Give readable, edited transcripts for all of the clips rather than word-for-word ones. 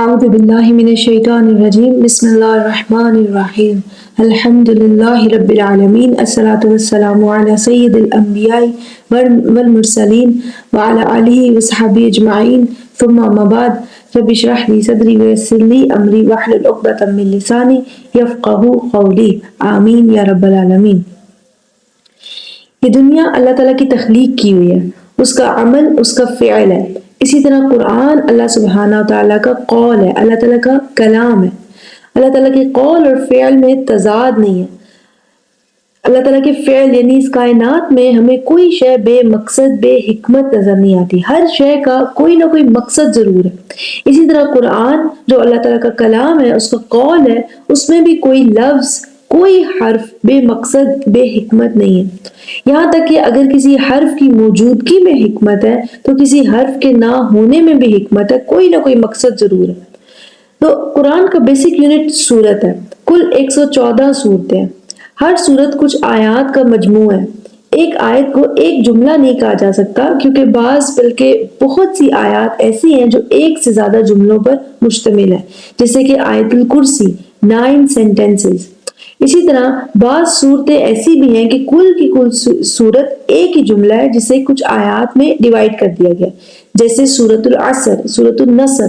اعوذ باللہ من الشیطان الرجیم بسم اللہ الرحمن الرحیم الحمد للہ رب العالمین الصلاۃ والسلام علی سید الانبیاء والمرسلین وعلی آلہ وصحبہ اجمعین ثم اما بعد رب اشرح لی صدری ویسر لی امری واحلل عقدۃ من لسانی یفقہوا قولی آمین یا رب العالمین۔ یہ دنیا اللہ تعالیٰ کی تخلیق کی ہوئی ہے، اس کا عمل اس کا فعل ہے۔ اسی طرح قرآن اللہ سبحانہ و تعالیٰ کا قول ہے، اللہ تعالیٰ کا کلام ہے۔ اللہ تعالیٰ کے قول اور فعل میں تضاد نہیں ہے۔ اللہ تعالیٰ کے فعل یعنی اس کائنات میں ہمیں کوئی شے بے مقصد بے حکمت نظر نہیں آتی، ہر شے کا کوئی نہ کوئی مقصد ضرور ہے۔ اسی طرح قرآن جو اللہ تعالیٰ کا کلام ہے، اس کا قول ہے، اس میں بھی کوئی لفظ کوئی حرف بے مقصد بے حکمت نہیں ہے۔ یہاں تک کہ اگر کسی حرف کی موجودگی میں حکمت ہے تو کسی حرف کے نہ ہونے میں بھی حکمت ہے، کوئی نہ کوئی مقصد ضرور ہے۔ تو قرآن کا بیسک یونٹ سورت ہے، کل 114 صورتیں ہیں۔ ہر صورت کچھ آیات کا مجموعہ ہے۔ ایک آیت کو ایک جملہ نہیں کہا جا سکتا کیونکہ بعض بلکہ بہت سی آیات ایسی ہیں جو ایک سے زیادہ جملوں پر مشتمل ہے، جیسے کہ آیت الکرسی 9 sentences۔ اسی طرح بعض صورتیں ایسی بھی ہیں کہ کل کی کل صورت ایک ہی جملہ ہے جسے کچھ آیات میں ڈیوائیڈ کر دیا گیا، جیسے سورۃ العصر، سورۃ النصر۔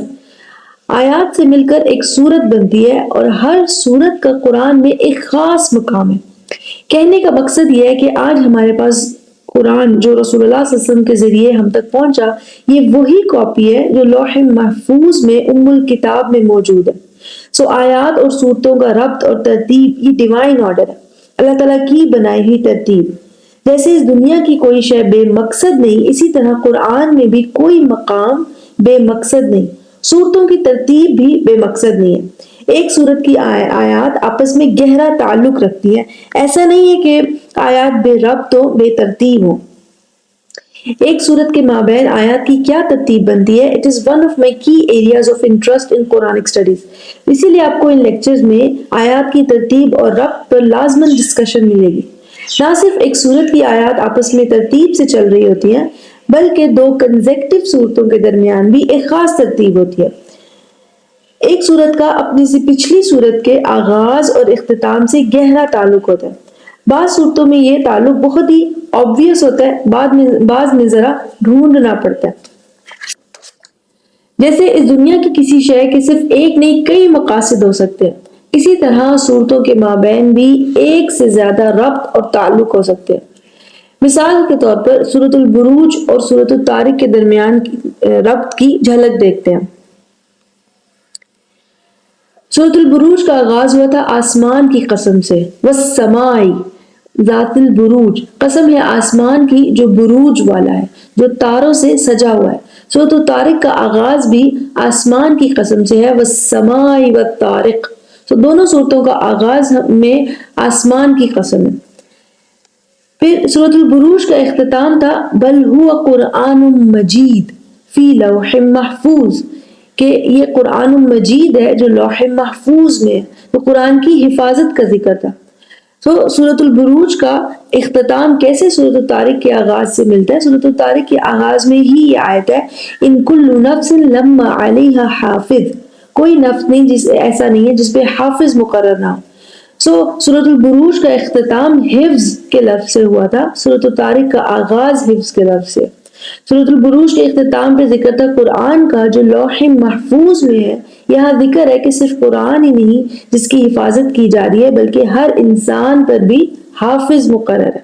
آیات سے مل کر ایک صورت بنتی ہے اور ہر صورت کا قرآن میں ایک خاص مقام ہے۔ کہنے کا مقصد یہ ہے کہ آج ہمارے پاس قرآن جو رسول اللہ صلی اللہ علیہ وسلم کے ذریعے ہم تک پہنچا، یہ وہی کاپی ہے جو لوح محفوظ میں ام الکتاب میں موجود ہے۔ آیات اور صورتوں کا ربط اور ترتیب یہ ڈیوائن آرڈر ہے، اللہ تعالیٰ کی بنائی ہوئی ترتیب۔ جیسے اس دنیا کی کوئی شے بے مقصد نہیں، اسی طرح قرآن میں بھی کوئی مقام بے مقصد نہیں، صورتوں کی ترتیب بھی بے مقصد نہیں ہے۔ ایک صورت کی آیات آپس میں گہرا تعلق رکھتی ہیں، ایسا نہیں ہے کہ آیات بے ربط ہو بے ترتیب ہو۔ ایک صورت کے مابین آیات کی کیا ترتیب بنتی ہے؟ It is one of my key areas of interest in Quranic studies۔ اسی لیے آپ کو ان لیکچرز میں آیات کی ترتیب اور ربط پر لازماً ڈسکشن ملے گی۔ نہ صرف ایک صورت کی آیات آپس میں ترتیب سے چل رہی ہوتی ہیں، بلکہ دو کنزیکٹیو صورتوں کے درمیان بھی ایک خاص ترتیب ہوتی ہے۔ ایک صورت کا اپنی سے پچھلی صورت کے آغاز اور اختتام سے گہرا تعلق ہوتا ہے۔ بعض صورتوں میں یہ تعلق بہت ہی obvious ہوتا ہے، بعض میں ذرا ڈھونڈنا پڑتا ہے۔ جیسے اس دنیا کی کسی شے کے صرف ایک نہیں کئی مقاصد ہو سکتے ہیں، اسی طرح صورتوں کے مابین بھی ایک سے زیادہ ربط اور تعلق ہو سکتے ہیں۔ مثال کے طور پر سورۃ البروج اور سورۃ الطارق کے درمیان ربط کی جھلک دیکھتے ہیں۔ سورۃ البروج کا آغاز ہوا تھا آسمان کی قسم سے، والسماء ذات البروج، قسم ہے آسمان کی جو بروج والا ہے، جو تاروں سے سجا ہوا ہے۔ سورۃ الطارق کا آغاز بھی آسمان کی قسم سے ہے، والسماء والطارق۔ تو دونوں صورتوں کا آغاز میں آسمان کی قسم ہے۔ پھر سورۃ البروج کا اختتام تھا بل هو قرآن مجید فی لوح محفوظ، کہ یہ قرآن مجید ہے جو لوح محفوظ میں ہے۔ تو قرآن کی حفاظت کا ذکر تھا۔ تو سورۃ البروج کا اختتام کیسے سورۃ الطارق کے آغاز سے ملتا ہے؟ سورۃ الطارق کے آغاز میں ہی یہ آیت ہے ان کل نفس لما علیہا حافظ، کوئی نفس نہیں ایسا نہیں ہے جس پہ حافظ مقرر نہ ہو۔ سورۃ البروج کا اختتام حفظ کے لفظ سے ہوا تھا، سورۃ الطارق کا آغاز حفظ کے لفظ سے۔ سورۃ البروج کے اختتام پہ ذکر تھا قرآن کا جو لوح محفوظ میں ہے۔ یہاں ذکر ہے کہ صرف قرآن ہی نہیں جس کی حفاظت کی جا رہی ہے، بلکہ ہر انسان پر بھی حافظ مقرر ہے۔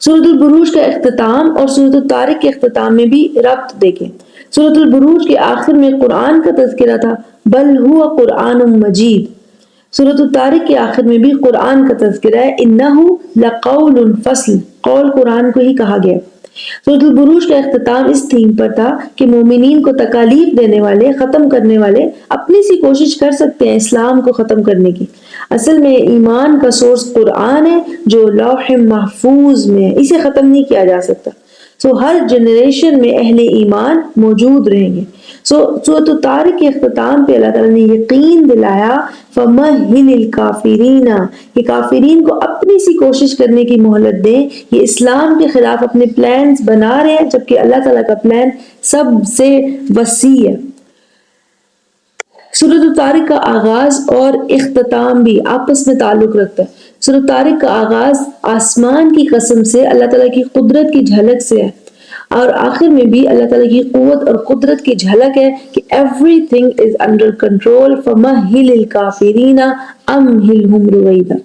سورۃ البروج کا اختتام اور سورۃ الطارق کے اختتام میں بھی ربط دیکھیں۔ سورۃ البروج کے آخر میں قرآن کا تذکرہ تھا بل هو قرآن مجید۔ سورۃ الطارق کے آخر میں بھی قرآن کا تذکرہ ہے انہ لقول فصل، قول قرآن کو ہی کہا گیا۔ سورۃ البروج کا اختتام اس تھیم پر تھا کہ مومنین کو تکالیف دینے والے، ختم کرنے والے اپنی سی کوشش کر سکتے ہیں اسلام کو ختم کرنے کی۔ اصل میں ایمان کا سورس قرآن ہے جو لوح محفوظ میں ہے، اسے ختم نہیں کیا جا سکتا۔ ہر جنریشن میں اہل ایمان موجود رہیں گے۔ سورۃ الطارق کے اختتام پہ اللہ تعالیٰ نے یقین دلایا فَمَهِّلِ الْكَافِرِينَ، کہ کافرین کو اپنی سی کوشش کرنے کی مہلت دیں، یہ اسلام کے خلاف اپنے پلانز بنا رہے ہیں جبکہ اللہ تعالیٰ کا پلان سب سے وسیع ہے۔ سورۃ الطارق کا آغاز اور اختتام بھی آپس میں تعلق رکھتا ہے۔ سورۃ طارق کا آغاز آسمان کی قسم سے اللہ تعالیٰ کی قدرت کی جھلک سے ہے، اور آخر میں بھی اللہ تعالیٰ کی قوت اور قدرت کی جھلک ہے کہ everything is under control فمہل الکافرین امہلہم رویدا۔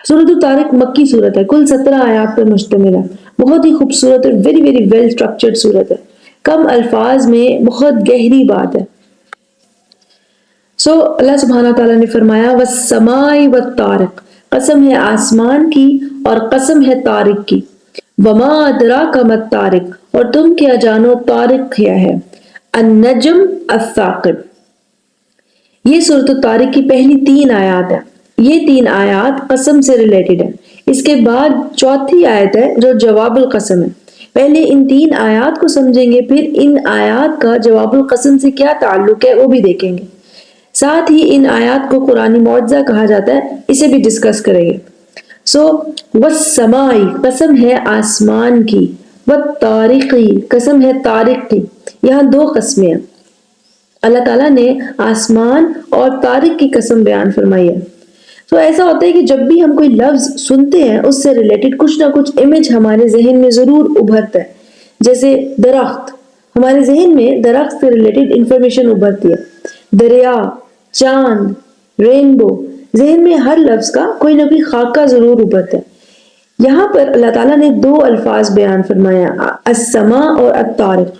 سورۃ الطارق مکی صورت ہے، کل 17 آیات پر مشتمل ہے، بہت ہی خوبصورت اور ویری ویری ویل اسٹرکچرڈ صورت ہے، کم الفاظ میں بہت گہری بات ہے۔ اللہ سبحانہ تعالیٰ نے فرمایا والسماء والطارق، قسم ہے آسمان کی اور قسم ہے طارق کی، وما ادراک ما الطارق، اور تم کیا جانو طارق کیا ہے، النجم الثاقب۔ یہ سورۃ الطارق کی پہلی 3 آیات ہیں، یہ 3 آیات قسم سے ریلیٹڈ ہیں۔ اس کے بعد چوتھی آیت ہے جو جواب القسم ہے۔ پہلے ان 3 آیات کو سمجھیں گے، پھر ان آیات کا جواب القسم سے کیا تعلق ہے وہ بھی دیکھیں گے، ساتھ ہی ان آیات کو قرآنی معجزہ کہا جاتا ہے، اسے بھی ڈسکس کریں گے۔ والسماء، قسم ہے آسمان کی، والطارق، قسم ہے طارق کی۔ یہاں 2 قسمیں ہیں، اللہ تعالیٰ نے آسمان اور طارق کی قسم بیان فرمائی ہے۔ ایسا ہوتا ہے کہ جب بھی ہم کوئی لفظ سنتے ہیں اس سے ریلیٹڈ کچھ نہ کچھ امیج ہمارے ذہن میں ضرور ابھرتا ہے، جیسے درخت، ہمارے ذہن میں درخت سے ریلیٹڈ انفارمیشن ابھرتی ہے، دریا، چاند، رینبو، ذہن میں ہر لفظ کا کوئی نہ کوئی خاکہ ضرور ابھرتا ہے۔ یہاں پر اللہ تعالیٰ نے 2 الفاظ بیان فرمایا، السماء اور الطارق۔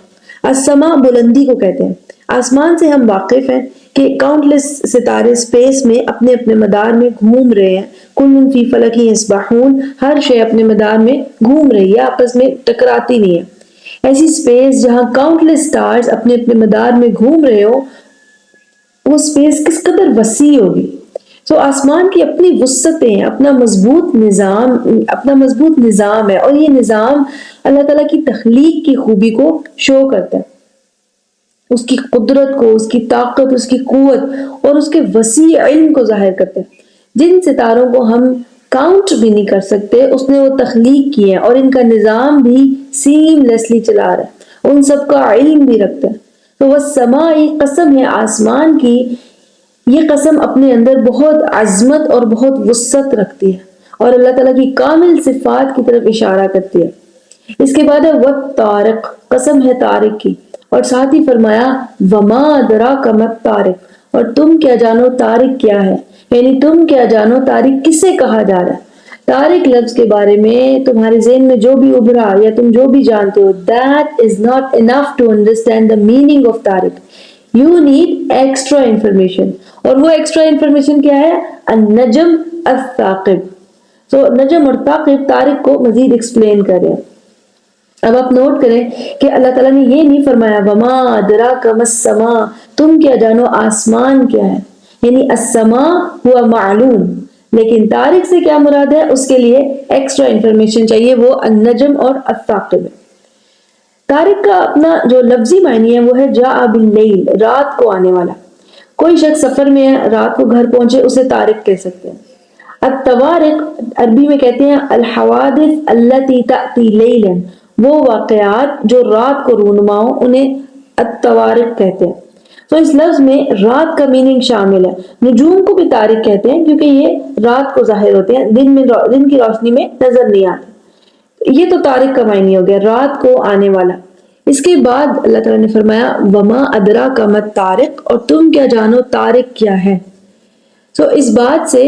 السماء بلندی کو کہتے ہیں، آسمان سے ہم واقف ہیں کہ کاؤنٹلیس ستارے اسپیس میں اپنے اپنے مدار میں گھوم رہے ہیں، کل فی فلک یسبحون، ہر شے اپنے مدار میں گھوم رہی ہے، آپس میں ٹکراتی نہیں ہے۔ ایسی اسپیس جہاں کاؤنٹلیس سٹارز اپنے اپنے مدار میں گھوم رہے ہو، وہ اسپیس کس قدر وسیع ہوگی۔ آسمان کی اپنی وسعتیں ہیں، اپنا مضبوط نظام ہے، اور یہ نظام اللہ تعالیٰ کی تخلیق کی خوبی کو شو کرتا ہے، اس کی قدرت کو، اس کی طاقت، اس کی قوت اور اس کے وسیع علم کو ظاہر کرتے ہیں۔ جن ستاروں کو ہم کاؤنٹ بھی نہیں کر سکتے اس نے وہ تخلیق کی ہے، اور ان کا نظام بھی سیم لیسلی چلا رہا ہے، ان سب کا علم بھی رکھتا ہے۔ تو والسماء، قسم ہے آسمان کی، یہ قسم اپنے اندر بہت عظمت اور بہت وسعت رکھتی ہے اور اللہ تعالیٰ کی کامل صفات کی طرف اشارہ کرتی ہے۔ اس کے بعد ہے والطارق، قسم ہے طارق کی، اور ساتھ ہی فرمایا وما ادراک ما الطارق، اور تم کیا جانو طارق کیا ہے، یعنی تم کیا جانو طارق کسے کہا جا رہا ہے۔ طارق لفظ کے بارے میں تمہارے ذہن میں جو بھی ابھرا یا تم جو بھی جانتے ہو، that is not enough to understand the meaning of Tariq. You need extra information. اور وہ ایکسٹرا انفارمیشن کیا ہے؟ النجم الثاقب۔ تو نجم اور ثاقب طارق کو مزید ایکسپلین کر رہے ہیں۔ اب آپ نوٹ کریں کہ اللہ تعالیٰ نے یہ نہیں فرمایا وما ادراک ما السماء، تم کیا جانو آسمان کیا ہے، یعنی السماء ہوا معلوم، لیکن طارق سے کیا مراد ہے اس کے لیے ایکسٹرا انفارمیشن چاہیے، وہ النجم اور الثاقب ہے۔ طارق کا اپنا جو لفظی معنی ہے وہ ہے جاء باللیل، رات کو آنے والا۔ کوئی شخص سفر میں ہے، رات کو گھر پہنچے، اسے طارق کہہ سکتے ہیں۔ الطوارق عربی میں کہتے ہیں الحوادث التي تأتي لیلا، وہ واقعات جو رات کو رونما ہوں انہیں الطوارق کہتے ہیں۔ تو اس لفظ میں رات کا میننگ شامل ہے۔ نجوم کو بھی طارق کہتے ہیں کیونکہ یہ رات کو ظاہر ہوتے ہیں، دن کی روشنی میں نظر نہیں آتے۔ یہ تو طارق کا معنی ہو گیا، رات کو آنے والا۔ اس کے بعد اللہ تعالیٰ نے فرمایا وما ادراک ما الطارق، اور تم کیا جانو طارق کیا ہے۔ اس بات سے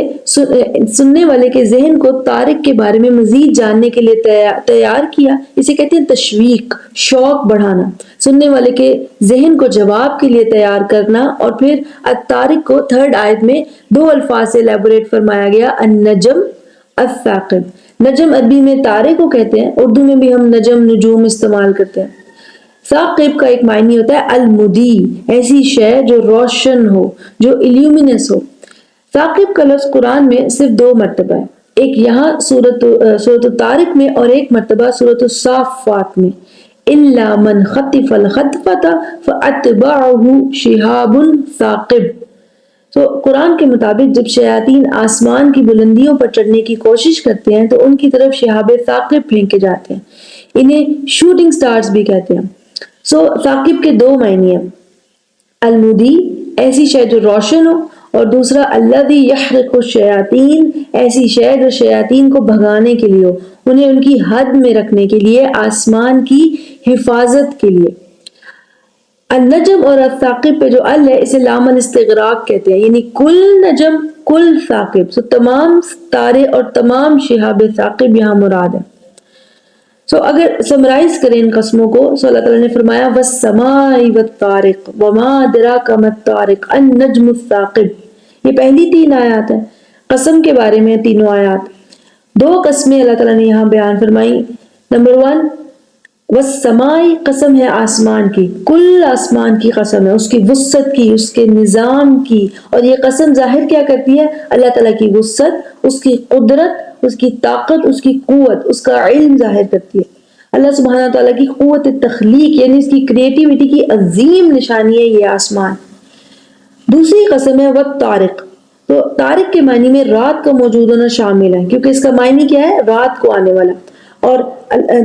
سننے والے کے ذہن کو طارق کے بارے میں مزید جاننے کے لیے تیار کیا، اسے کہتے ہیں تشویق، شوق بڑھانا، سننے والے کے ذہن کو جواب کے لیے تیار کرنا۔ اور پھر الطارق کو 3rd آیت میں 2 الفاظ سے ایلیبوریٹ فرمایا گیا، النجم الثاقب۔ نجم عربی میں طارق کو کہتے ہیں، اردو میں بھی ہم نجم نجوم استعمال کرتے ہیں۔ ثاقب کا ایک معنی ہوتا ہے المدی، ایسی شے جو روشن ہو، جو الومینس ہو۔ ثاقب کا لفظ قرآن میں صرف 2 مرتبہ ہے، ایک یہاں سورۃ الطارق میں اور ایک مرتبہ سورۃ الصافات میں، الا من خطف الخطفۃ فاتبعه شہاب ثاقب۔ تو قرآن کے مطابق جب شیاطین آسمان کی بلندیوں پر چڑھنے کی کوشش کرتے ہیں تو ان کی طرف شہاب ثاقب پھینکے جاتے ہیں، انہیں شوٹنگ سٹارز بھی کہتے ہیں۔ ثاقب کے دو معنی ہیں، المدی ایسی شے جو روشن ہو، اور دوسرا الذی یحرق الشیاطین ایسی شے جو شیاطین کو بھگانے کے لیے ہو، انہیں ان کی حد میں رکھنے کے لیے، آسمان کی حفاظت کے لیے۔ النجم اور الثاقب پہ جو ال ہے اسے لام الاستغراق کہتے ہیں، یعنی کل نجم کل ثاقب، تمام تارے اور تمام شہاب ثاقب یہاں مراد ہے۔ اگر سمرائز کریں ان قسموں کو، اللہ تعالیٰ نے فرمایا وَالسَّمَاءِ وَالطَّارِقِ وَمَا أَدْرَاكَ مَا الطَّارِقُ النَّجْمُ الثَّاقِبُ، یہ پہلی تین آیات ہیں قسم کے بارے میں، تینوں آیات۔ دو قسمیں اللہ تعالیٰ نے یہاں بیان فرمائی۔ نمبر 1 وَالسَّمَاءِ قسم ہے آسمان کی، کل آسمان کی قسم ہے، اس کی وسعت کی، اس کے نظام کی، اور یہ قسم ظاہر کیا کرتی ہے؟ اللہ تعالیٰ کی وسعت، اس کی قدرت، اس کی طاقت، اس کی قوت، اس کا علم ظاہر کرتی ہے۔ اللہ سبحانہ تعالیٰ کی قوت تخلیق یعنی اس کی کریٹیوٹی کی عظیم نشانی ہے یہ آسمان۔ دوسری قسم ہے والطارق، تو طارق کے معنی میں رات کا موجود ہونا شامل ہے، کیونکہ اس کا معنی کیا ہے؟ رات کو آنے والا۔ اور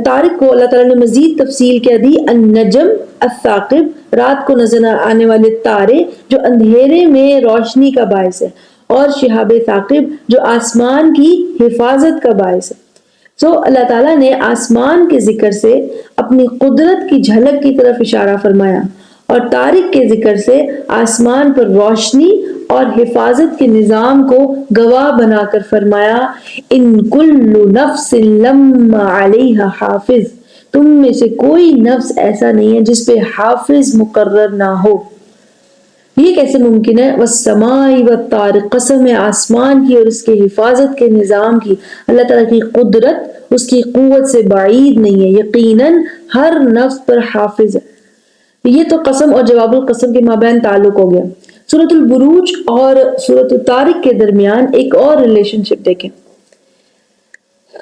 طارق کو اللہ تعالیٰ نے مزید تفصیل کیا دی، النجم الثاقب رات کو نظر آنے والے تارے جو اندھیرے میں روشنی کا باعث ہے، اور شہاب ثاقب جو آسمان کی حفاظت کا باعث ہے۔ اللہ تعالیٰ نے آسمان کے ذکر سے اپنی قدرت کی جھلک کی طرف اشارہ فرمایا، اور طارق کے ذکر سے آسمان پر روشنی اور حفاظت کے نظام کو گواہ بنا کر فرمایا ان کل نفس لما علیہا حافظ، تم میں سے کوئی نفس ایسا نہیں ہے جس پہ حافظ مقرر نہ ہو۔ یہ کیسے ممکن ہے؟ والسماء والطارق قسم ہے آسمان کی اور اس کے حفاظت کے نظام کی، اللہ تعالیٰ کی قدرت اس کی قوت سے بعید نہیں ہے، یقیناً ہر نفس پر حافظ ہے۔ یہ تو قسم اور جواب القسم کے مابین تعلق ہو گیا۔ سورۃ البروج اور سورۃ الطارق کے درمیان ایک اور ریلیشن شپ دیکھیں۔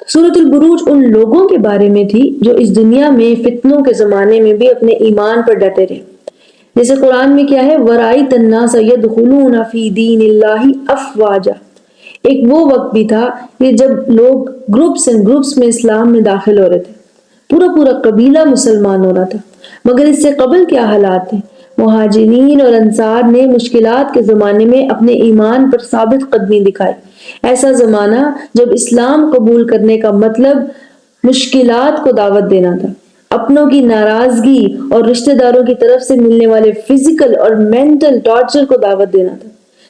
سورۃ البروج ان لوگوں کے بارے میں تھی جو اس دنیا میں فتنوں کے زمانے میں بھی اپنے ایمان پر ڈٹے رہے، جیسے قرآن میں کیا ہے وَرَأَيْتَ النَّاسَ يَدْخُلُونَ فِي دِينِ اللَّهِ أَفْوَاجًا، ایک وہ وقت بھی تھا کہ جب لوگ گروپس میں اسلام میں داخل ہو رہے تھے، پورا قبیلہ مسلمان ہو رہا تھا۔ مگر اس سے قبل کیا حالات تھے؟ مہاجرین اور انصار نے مشکلات کے زمانے میں اپنے ایمان پر ثابت قدمی دکھائی۔ ایسا زمانہ جب اسلام قبول کرنے کا مطلب مشکلات کو دعوت دینا تھا، اپنوں کی ناراضگی اور رشتہ داروں کی طرف سے ملنے والے فزیکل اور مینٹل ٹارچر کو دعوت دینا تھا،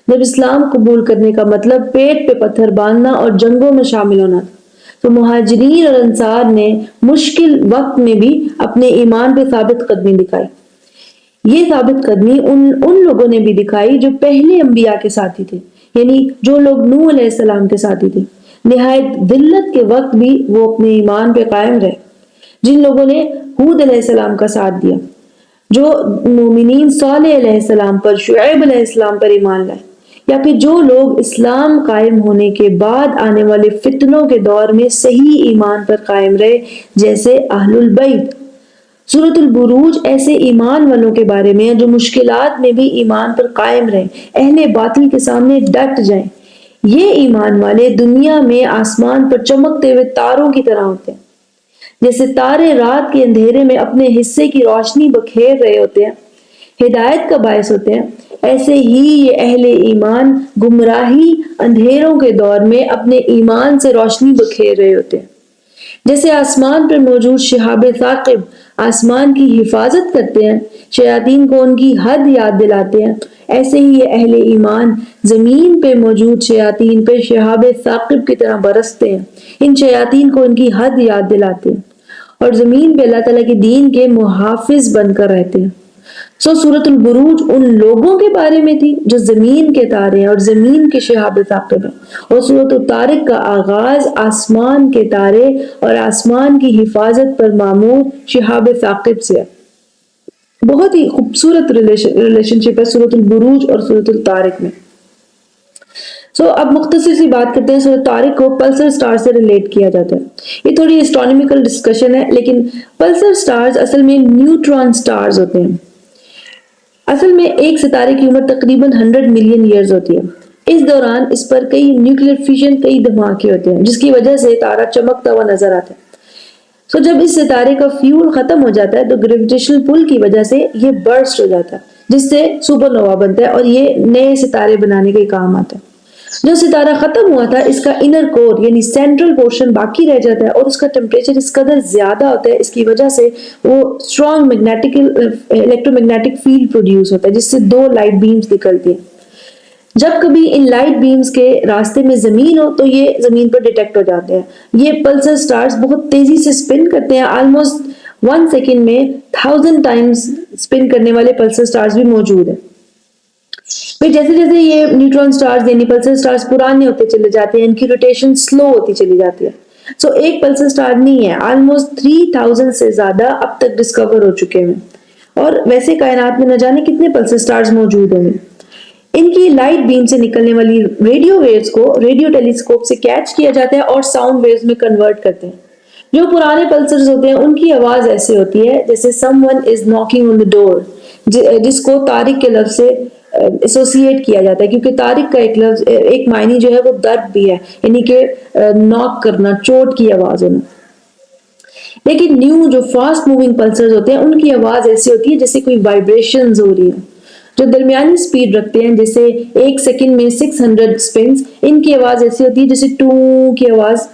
جب اسلام قبول کرنے کا مطلب پیٹ پہ پتھر باندھنا اور جنگوں میں شامل ہونا تھا، تو مہاجرین اور انصار نے مشکل وقت میں بھی اپنے ایمان پہ ثابت قدمی دکھائی۔ یہ ثابت قدمی ان لوگوں نے بھی دکھائی جو پہلے انبیاء کے ساتھی تھے، یعنی جو لوگ نوح علیہ السلام کے ساتھی تھے۔ نہایت ذلت کے وقت بھی وہ اپنے ایمان پہ قائم رہے۔ جن لوگوں نے ہود علیہ السلام کا ساتھ دیا، جو مومنین صالح علیہ السلام پر، شعیب علیہ السلام پر ایمان لائے، یا پھر جو لوگ اسلام قائم ہونے کے بعد آنے والے فتنوں کے دور میں صحیح ایمان پر قائم رہے، جیسے اہل البیت۔ سورۃ البروج ایسے ایمان والوں کے بارے میں ہے جو مشکلات میں بھی ایمان پر قائم رہیں، اہل باطل کے سامنے ڈٹ جائیں۔ یہ ایمان والے دنیا میں آسمان پر چمکتے ہوئے تاروں کی طرح ہوتے ہیں، جیسے تارے رات کے اندھیرے میں اپنے حصے کی روشنی بکھیر رہے ہوتے ہیں، ہدایت کا باعث ہوتے ہیں، ایسے ہی یہ اہل ایمان گمراہی اندھیروں کے دور میں اپنے ایمان سے روشنی بکھیر رہے ہوتے ہیں۔ جیسے آسمان پر موجود شہاب ثاقب آسمان کی حفاظت کرتے ہیں، شیاطین کو ان کی حد یاد دلاتے ہیں، ایسے ہی یہ اہل ایمان زمین پہ موجود شیاطین پہ شہاب ثاقب کی طرح برستے ہیں، ان شیاطین کو ان کی حد یاد دلاتے ہیں، اور زمین پہ اللہ تعالیٰ کے دین کے محافظ بن کر رہتے ہیں۔ سورۃ البروج ان لوگوں کے بارے میں تھی جو زمین کے تارے ہیں اور زمین کے شہاب ثاقب ہیں، اور سورۃ الطارق کا آغاز آسمان کے تارے اور آسمان کی حفاظت پر معمور شہاب ثاقب سے ہے۔ بہت ہی خوبصورت ریلیشن شپ ہے سورۃ البروج اور سورۃ الطارق میں۔ اب مختصر سی بات کرتے ہیں، سورۃ طارق کو پلسر سٹار سے ریلیٹ کیا جاتا ہے۔ یہ تھوڑی اسٹرونومیکل ڈسکشن ہے، لیکن پلسر سٹارز اصل میں نیوٹران سٹارز ہوتے ہیں۔ اصل میں ایک ستارے کی عمر تقریباً 100 ملین ایئرز ہوتی ہے۔ اس دوران اس پر کئی نیوکلیئر فیشن، کئی دھماکے ہوتے ہیں، جس کی وجہ سے تارہ چمکتا ہوا نظر آتا ہے۔ سو جب اس ستارے کا فیول ختم ہو جاتا ہے تو گریویٹیشنل پل کی وجہ سے یہ برسٹ ہو جاتا ہے، جس سے سپر نووا بنتا ہے اور یہ نئے ستارے بنانے کے کام آتا ہے۔ جو ستارہ ختم ہوا تھا اس کا انر کور یعنی سینٹرل پورشن باقی رہ جاتا ہے، اور اس کا ٹیمپریچر اس قدر زیادہ ہوتا ہے، اس کی وجہ سے وہ strong electro magnetic field produce ہوتا ہے، جس سے دو لائٹ بیمز نکلتی ہیں۔ جب کبھی ان لائٹ بیمز کے راستے میں زمین ہو تو یہ زمین پر ڈیٹیکٹ ہو جاتے ہیں۔ یہ پلسر سٹارز بہت تیزی سے سپن کرتے ہیں، آلموسٹ 1 سیکنڈ میں 1000 ٹائمز سپن کرنے والے پلسر سٹارز بھی موجود ہیں۔ پھر جیسے جیسے یہ نیوٹرون سٹارز یعنی پلسر سٹارز پرانے ہوتے چلے جاتے ہیں، ان کی روٹیشن سلو ہوتی چلی جاتی ہے۔ سو ایک پلسر سٹار نہیں ہے، آلموسٹ 3000 سے زیادہ اب تک ڈسکور ہو چکے ہیں، اور ویسے کائنات میں نہ جانے کتنے پلسر سٹارز موجود ہوں گے۔ ان کی لائٹ بیم سے نکلنے والی ریڈیو ویوز کو ریڈیو ٹیلیسکوپ سے کیچ کیا جاتا ہے اور ساؤنڈ ویوز میں کنورٹ کرتے ہیں۔ جو پرانے پلسرز ہوتے ہیں ان کی آواز ایسے ہوتی ہے جیسے سم ون از ناکنگ آن دا ڈور، جس کو طارق کے لفظ سے ایسوسیٹ کیا جاتا ہے، کیونکہ طارق کا ایک لفظ ایک معنی جو ہے وہ درد بھی ہے، یعنی کہ ناک کرنا، چوٹ کی آواز ہونا۔ لیکن نیو جو فاسٹ موونگ پلسرز ہوتے ہیں ان کی آواز ایسی ہوتی ہے جیسے کوئی وائبریشنز ہو رہی ہیں۔ جو درمیانی سپیڈ رکھتے ہیں جیسے 1 سیکنڈ میں 600 سپنز، ان کی آواز ایسی ہوتی ہے جیسے ٹوں کی آواز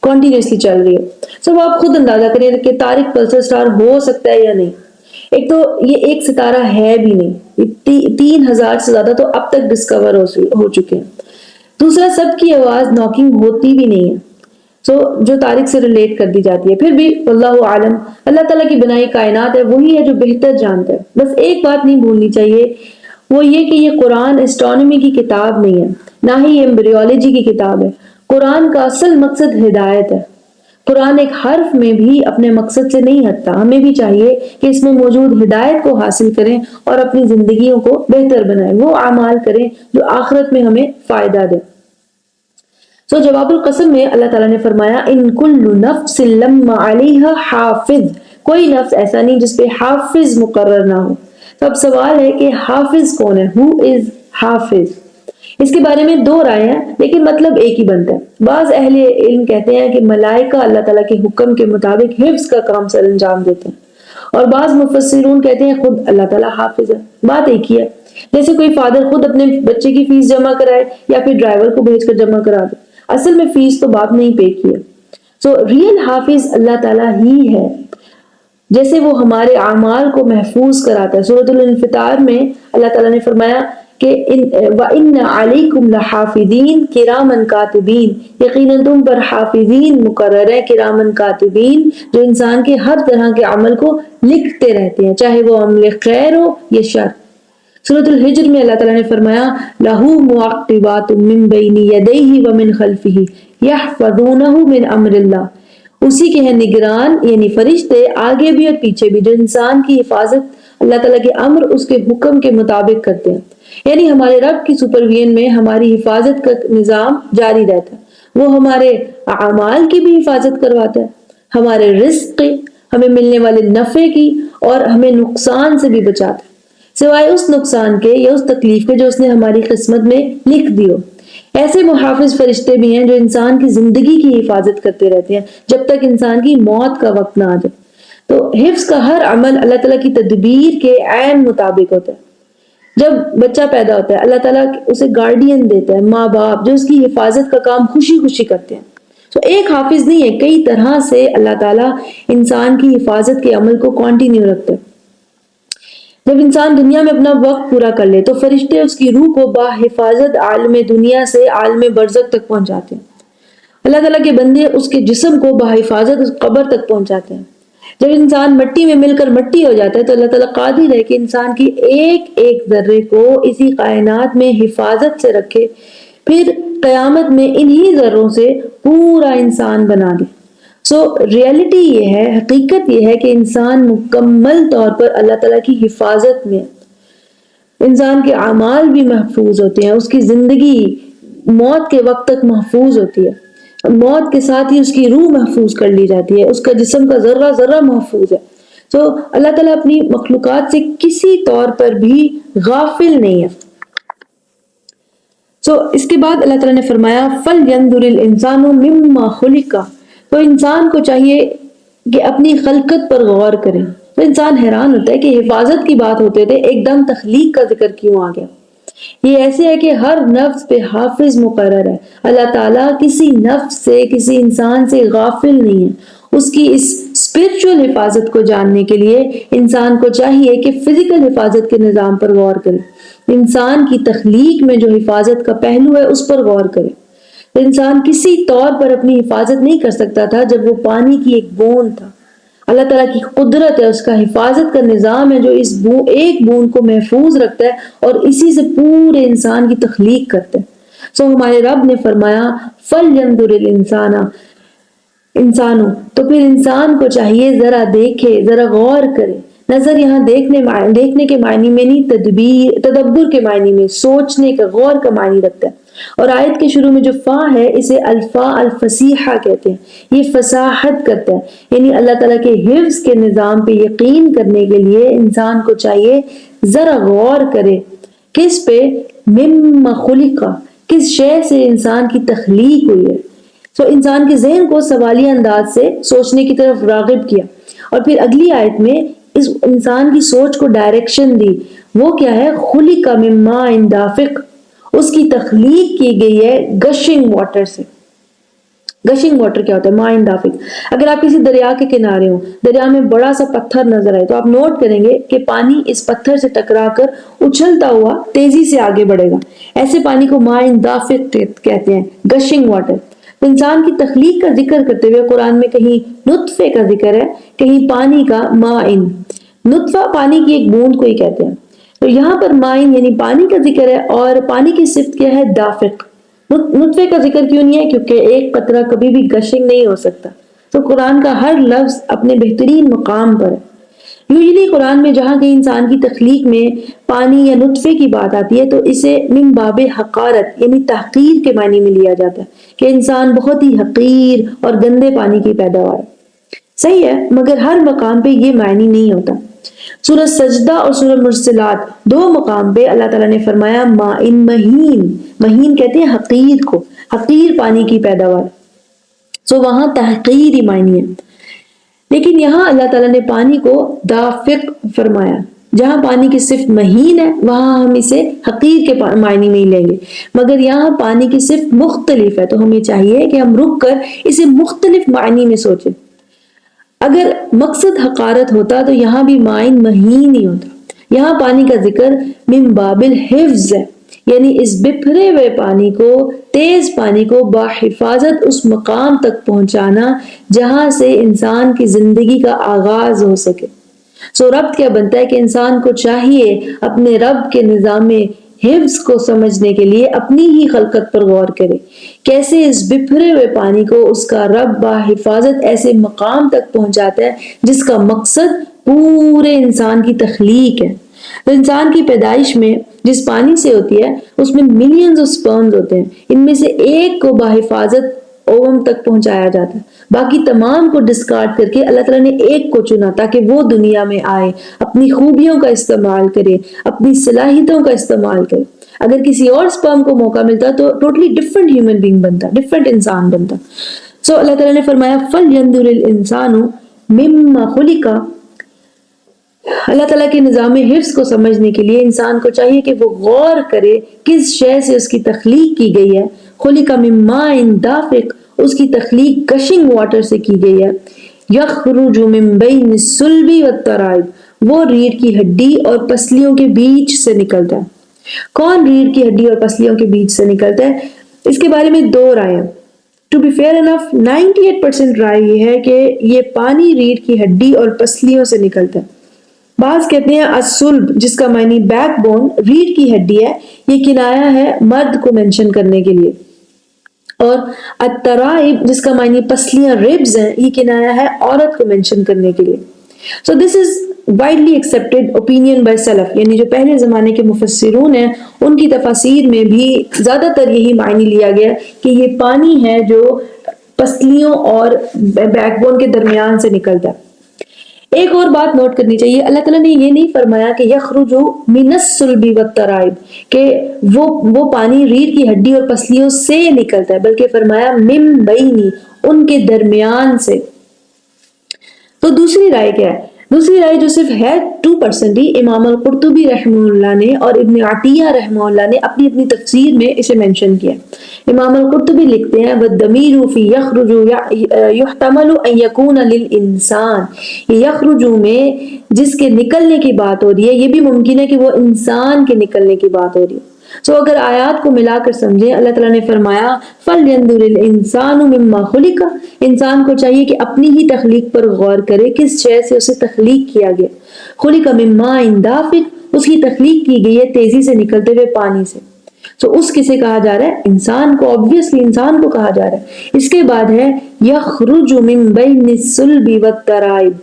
کنٹینیوسلی چل رہی ہے۔ سب آپ خود اندازہ کریں کہ طارق پلسر سٹار ہو سکتا ہے یا نہیں۔ ایک تو یہ ایک ستارہ ہے بھی نہیں، 3000 سے زیادہ تو اب تک ڈسکور ہو چکے ہیں۔ دوسرا، سب کی آواز ناکنگ ہوتی بھی نہیں ہے، جو طارق سے ریلیٹ کر دی جاتی ہے۔ پھر بھی واللہ عالم، اللہ تعالیٰ کی بنائی کائنات ہے، وہی ہے جو بہتر جانتا ہے۔ بس ایک بات نہیں بھولنی چاہیے، وہ یہ کہ یہ قرآن اسٹرانومی کی کتاب نہیں ہے، نہ ہی یہ ایمبریولوجی کی کتاب ہے۔ قرآن کا اصل مقصد ہدایت ہے۔ قرآن ایک حرف میں بھی اپنے مقصد سے نہیں ہٹتا۔ ہمیں بھی چاہیے کہ اس میں موجود ہدایت کو حاصل کریں اور اپنی زندگیوں کو بہتر بنائیں، وہ اعمال کریں جو آخرت میں ہمیں فائدہ دیں۔ جواب القسم میں اللہ تعالیٰ نے فرمایا ان کل نفس لما علیہا حافظ، کوئی نفس ایسا نہیں جس پہ حافظ مقرر نہ ہو۔ تو اب سوال ہے کہ حافظ کون ہے؟ ہو از حافظ؟ اس کے بارے میں دو رائے ہیں، لیکن مطلب ایک ہی بنتا ہے۔ بعض اہل علم کہتے ہیں کہ ملائکہ اللہ تعالیٰ کے حکم کے مطابق حفظ کا کام سر انجام دیتے ہیں، اور بعض مفسرون کہتے ہیں خود اللہ تعالیٰ حافظ ہے۔ بات ایک ہی ہے، جیسے کوئی فادر خود اپنے بچے کی فیس جمع کرائے یا پھر ڈرائیور کو بھیج کر جمع کرا دے، اصل میں فیس تو باپ نے ہی پے کی ہے۔ ریئل حافظ اللہ تعالیٰ ہی ہے، جیسے وہ ہمارے اعمال کو محفوظ کراتا ہے۔ سورۃ الانفطار میں اللہ تعالیٰ نے فرمایا کہ وَإِنَّ عَلَيْكُمْ لَحَافِظِينَ كِرَامًا كَاتِبِينَ، یقیناً تم پر حافظین مقرر ہے، کرامن کاتبین، جو انسان کے ہر طرح کے عمل کو لکھتے رہتے ہیں، چاہے وہ عمل خیر ہو یا شر۔ سورۃ الحجر میں اللہ تعالیٰ نے فرمایا لَهُ مُعَقِّبَاتٌ مِّن بَيْنِ يَدَيْهِ وَمِنْ خَلْفِهِ يَحْفَظُونَهُ مِنْ أَمْرِ اللَّهِ، اسی کے ہیں نگران یعنی فرشتے آگے بھی اور پیچھے بھی، جو انسان کی حفاظت اللہ تعالیٰ کے امر اس کے حکم کے مطابق کرتے ہیں۔ یعنی ہمارے رب کی سپرویژن میں ہماری حفاظت کا نظام جاری رہتا ہے۔ وہ ہمارے اعمال کی بھی حفاظت کرواتا ہے، ہمارے رزق کی، ہمیں ملنے والے نفع کی، اور ہمیں نقصان سے بھی بچاتا ہے، سوائے اس نقصان کے یا اس تکلیف کے جو اس نے ہماری قسمت میں لکھ دی ہو۔ ایسے محافظ فرشتے بھی ہیں جو انسان کی زندگی کی حفاظت کرتے رہتے ہیں جب تک انسان کی موت کا وقت نہ آ جائے۔ تو حفظ کا ہر عمل اللہ تعالیٰ کی تدبیر کے عین مطابق ہوتا ہے۔ جب بچہ پیدا ہوتا ہے اللہ تعالیٰ اسے گارڈین دیتا ہے، ماں باپ جو اس کی حفاظت کا کام خوشی خوشی کرتے ہیں۔ تو ایک حافظ نہیں ہے، کئی طرح سے اللہ تعالیٰ انسان کی حفاظت کے عمل کو کنٹینیو رکھتے ہیں۔ جب انسان دنیا میں اپنا وقت پورا کر لے تو فرشتے اس کی روح کو بحفاظت عالم دنیا سے عالم برزخ تک پہنچاتے ہیں۔ اللہ تعالیٰ کے بندے اس کے جسم کو بحفاظت اس قبر تک پہنچاتے ہیں۔ جب انسان مٹی میں مل کر مٹی ہو جاتا ہے تو اللہ تعالیٰ قادر ہے کہ انسان کی ایک ایک ذرے کو اسی کائنات میں حفاظت سے رکھے، پھر قیامت میں انہی ذروں سے پورا انسان بنا دے۔ ریئلٹی یہ ہے، حقیقت یہ ہے کہ انسان مکمل طور پر اللہ تعالیٰ کی حفاظت میں، انسان کے اعمال بھی محفوظ ہوتے ہیں، اس کی زندگی موت کے وقت تک محفوظ ہوتی ہے، موت کے ساتھ ہی اس کی روح محفوظ کر لی جاتی ہے، اس کا جسم کا ذرہ ذرہ محفوظ ہے۔ اللہ تعالیٰ اپنی مخلوقات سے کسی طور پر بھی غافل نہیں ہے۔ اس کے بعد اللہ تعالیٰ نے فرمایا فَلْيَنْظُرِ الْإِنسَانُ مِمَّا خُلِقَ، تو انسان کو چاہیے کہ اپنی خلقت پر غور کریں. تو انسان حیران ہوتا ہے کہ حفاظت کی بات ہوتے تھے ایک دم تخلیق کا ذکر کیوں آ گیا. یہ ایسے ہے کہ ہر نفس پہ حافظ مقرر ہے. اللہ تعالیٰ کسی نفس سے کسی انسان سے غافل نہیں ہے. اس کی اس اسپرچل حفاظت کو جاننے کے لیے انسان کو چاہیے کہ فزیکل حفاظت کے نظام پر غور کرے. انسان کی تخلیق میں جو حفاظت کا پہلو ہے اس پر غور کرے. انسان کسی طور پر اپنی حفاظت نہیں کر سکتا تھا جب وہ پانی کی ایک بوند تھا. اللہ تعالیٰ کی قدرت ہے، اس کا حفاظت کا نظام ہے جو اس ایک بوند کو محفوظ رکھتا ہے اور اسی سے پورے انسان کی تخلیق کرتا ہے. سو ہمارے رب نے فرمایا فَلْيَنْظُرِ الْإِنسَانَ، انسانوں تو پھر انسان کو چاہیے ذرا دیکھے، ذرا غور کرے. نظر یہاں دیکھنے کے معنی میں نہیں، تدبر کے معنی میں، سوچنے کا، غور کا معنی رکھتا ہے. اور آیت کے شروع میں جو فا ہے اسے الفا الفصیحہ کہتے ہیں. یہ فصاحت کرتا ہے، یعنی اللہ تعالیٰ کے حفظ کے نظام پہ یقین کرنے کے لیے انسان کو چاہیے ذرا غور کرے. کس پہ؟ مما خلق، کس شے سے انسان کی تخلیق ہوئی ہے. تو انسان کے ذہن کو سوالیہ انداز سے سوچنے کی طرف راغب کیا. اور پھر اگلی آیت میں اس انسان کی سوچ کو ڈائریکشن دی. وہ کیا ہے؟ خلق من ماء دافق، اس کی تخلیق کی گئی ہے گشنگ واٹر سے. گشنگ واٹر کیا ہوتا ہے؟ ماء دافق. اگر آپ کسی دریا کے کنارے ہوں، دریا میں بڑا سا پتھر نظر آئے تو آپ نوٹ کریں گے کہ پانی اس پتھر سے ٹکرا کر اچھلتا ہوا تیزی سے آگے بڑھے گا. ایسے پانی کو ماء دافق کہتے ہیں، گشنگ واٹر. انسان کی تخلیق کا ذکر کرتے ہوئے قرآن میں کہیں نطفے کا ذکر ہے، کہیں پانی کا مائن. نطفہ پانی کی ایک بوند کو ہی کہتے ہیں. تو یہاں پر مائن یعنی پانی کا ذکر ہے، اور پانی کی صفت کیا ہے؟ دافق. نطفے کا ذکر کیوں نہیں ہے؟ کیونکہ ایک قطرہ کبھی بھی گشنگ نہیں ہو سکتا. تو قرآن کا ہر لفظ اپنے بہترین مقام پر ہے. یوزلی قرآن میں جہاں کہیں انسان کی تخلیق میں پانی یا نطفے کی بات آتی ہے تو اسے من باب حقارت یعنی تحقیر کے معنی میں لیا جاتا ہے کہ انسان بہت ہی حقیر اور گندے پانی کی پیداوار. صحیح ہے، مگر ہر مقام پہ یہ معنی نہیں ہوتا. سورہ سجدہ اور سورہ مرسلات دو مقام پہ اللہ تعالیٰ نے فرمایا ماء مہین. مہین کہتے ہیں حقیر کو، حقیر پانی کی پیداوار. سو وہاں تحقیر ہی معنی ہے. لیکن یہاں اللہ تعالیٰ نے پانی کو دافق فرمایا. جہاں پانی کی صفت مہین ہے وہاں ہم اسے حقیر کے معنی میں ہی لیں گے، مگر یہاں پانی کی صفت مختلف ہے تو ہمیں چاہیے کہ ہم رک کر اسے مختلف معنی میں سوچیں. اگر مقصد حقارت ہوتا تو یہاں بھی مائن مہین ہی ہوتا. یہاں پانی کا ذکر من باب الحفظ ہے، یعنی اس بکھرے ہوئے پانی کو، تیز پانی کو باحفاظت اس مقام تک پہنچانا جہاں سے انسان کی زندگی کا آغاز ہو سکے. سو رب کیا بنتا ہے کہ انسان کو چاہیے اپنے رب کے نظام حفظ کو سمجھنے کے لیے اپنی ہی خلقت پر غور کرے. کیسے اس بکھرے ہوئے پانی کو اس کا رب باحفاظت ایسے مقام تک پہنچاتا ہے جس کا مقصد پورے انسان کی تخلیق ہے. تو انسان کی پیدائش میں جس پانی سے ہوتی ہے اس میں ملینز آف سپرمز ہوتے ہیں. ان میں سے ایک کو باحفاظت اوم تک پہنچایا جاتا ہے، باقی تمام کو ڈسکارڈ کر کے اللہ تعالیٰ نے ایک کو چنا تاکہ وہ دنیا میں آئے، اپنی خوبیوں کا استعمال کرے، اپنی صلاحیتوں کا استعمال کرے. اگر کسی اور سپرم کو موقع ملتا تو ٹوٹلی ڈفرنٹ ہیومن بینگ بنتا، ڈفرنٹ انسان بنتا. سو اللہ تعالیٰ نے فرمایا فَلْيَنْظُرِ الْإِنسَانُ مِمَّا خُلِقَ. اللہ تعالیٰ کے نظام حفظ کو سمجھنے کے لیے انسان کو چاہیے کہ وہ غور کرے کس شے سے اس کی تخلیق کی گئی ہے. خُلِقَ مِن مَاءٍ دَافِقٍ، اس کی تخلیق گشنگ واٹر سے کی گئی ہے. یخرج من بین الصلب والترائب، وہ ریڑھ کی ہڈی اور پسلیوں کے بیچ سے نکلتا ہے. کون ریڑھ کی ہڈی اور پسلیوں کے بیچ سے نکلتا ہے؟ اس کے بارے میں دو رائیں. ٹو بی فیئر انف 98% رائے یہ ہے کہ یہ پانی ریڑھ کی ہڈی اور پسلیوں سے نکلتا ہے. بعض کہتے ہیں الصلب جس کا معنی بیک بون، ریڑھ کی ہڈی ہے، یہ کنایا ہے مرد کو مینشن کرنے کے لیے. اور الترائب جس کا معنی پسلیاں، ریبز ہیں، یہ کنایا ہے عورت کو مینشن کرنے کے لیے. So this is widely accepted opinion by سلف، یعنی جو پہلے زمانے کے مفسرون ہیں ان کی تفاسیر میں بھی زیادہ تر یہی معنی لیا گیا کہ یہ پانی ہے جو پسلیوں اور بیک بون کے درمیان سے نکلتا ہے. ایک اور بات نوٹ کرنی چاہیے، اللہ تعالیٰ نے یہ نہیں فرمایا کہ یخرج من الصلب والترائب کہ وہ پانی ریڑھ کی ہڈی اور پسلیوں سے نکلتا ہے، بلکہ فرمایا من بینی، ان کے درمیان سے. تو دوسری رائے کیا ہے؟ دوسری رائے جو صرف ہے 2% ہی، امام القرطبی رحمہ اللہ نے اور ابن عطیہ رحمہ اللہ نے اپنی اپنی تفسیر میں اسے مینشن کیا۔ امام القرطبی لکھتے ہیں وَالضَّمِيرُ فِي يَخْرُجُ يُحْتَمَلُ أَن يَكُونَ لِلْإِنسَانِ، یہ یخرجو میں جس کے نکلنے کی بات ہو رہی ہے، یہ بھی ممکن ہے کہ وہ انسان کے نکلنے کی بات ہو رہی ہے۔ اگر آیات کو ملا کر سمجھیں، اللہ تعالیٰ نے فرمایا فَلْيَنظُرِ الْإِنسَانُ مِمَّا خُلِقَ، انسان کو چاہیے کہ اپنی ہی تخلیق پر غور کرے، کس شے سے اسے تخلیق کیا گیا۔ خُلِقَ مِن مَاءٍ دَافِقٍ، اس کی تخلیق کی گئی ہے تیزی سے نکلتے ہوئے پانی سے۔ اس کسے کہا جا رہا ہے؟ انسان کو، obviously انسان کو کہا جا رہا ہے۔ اس کے بعد ہے یخرج من بین الصلب والترائب،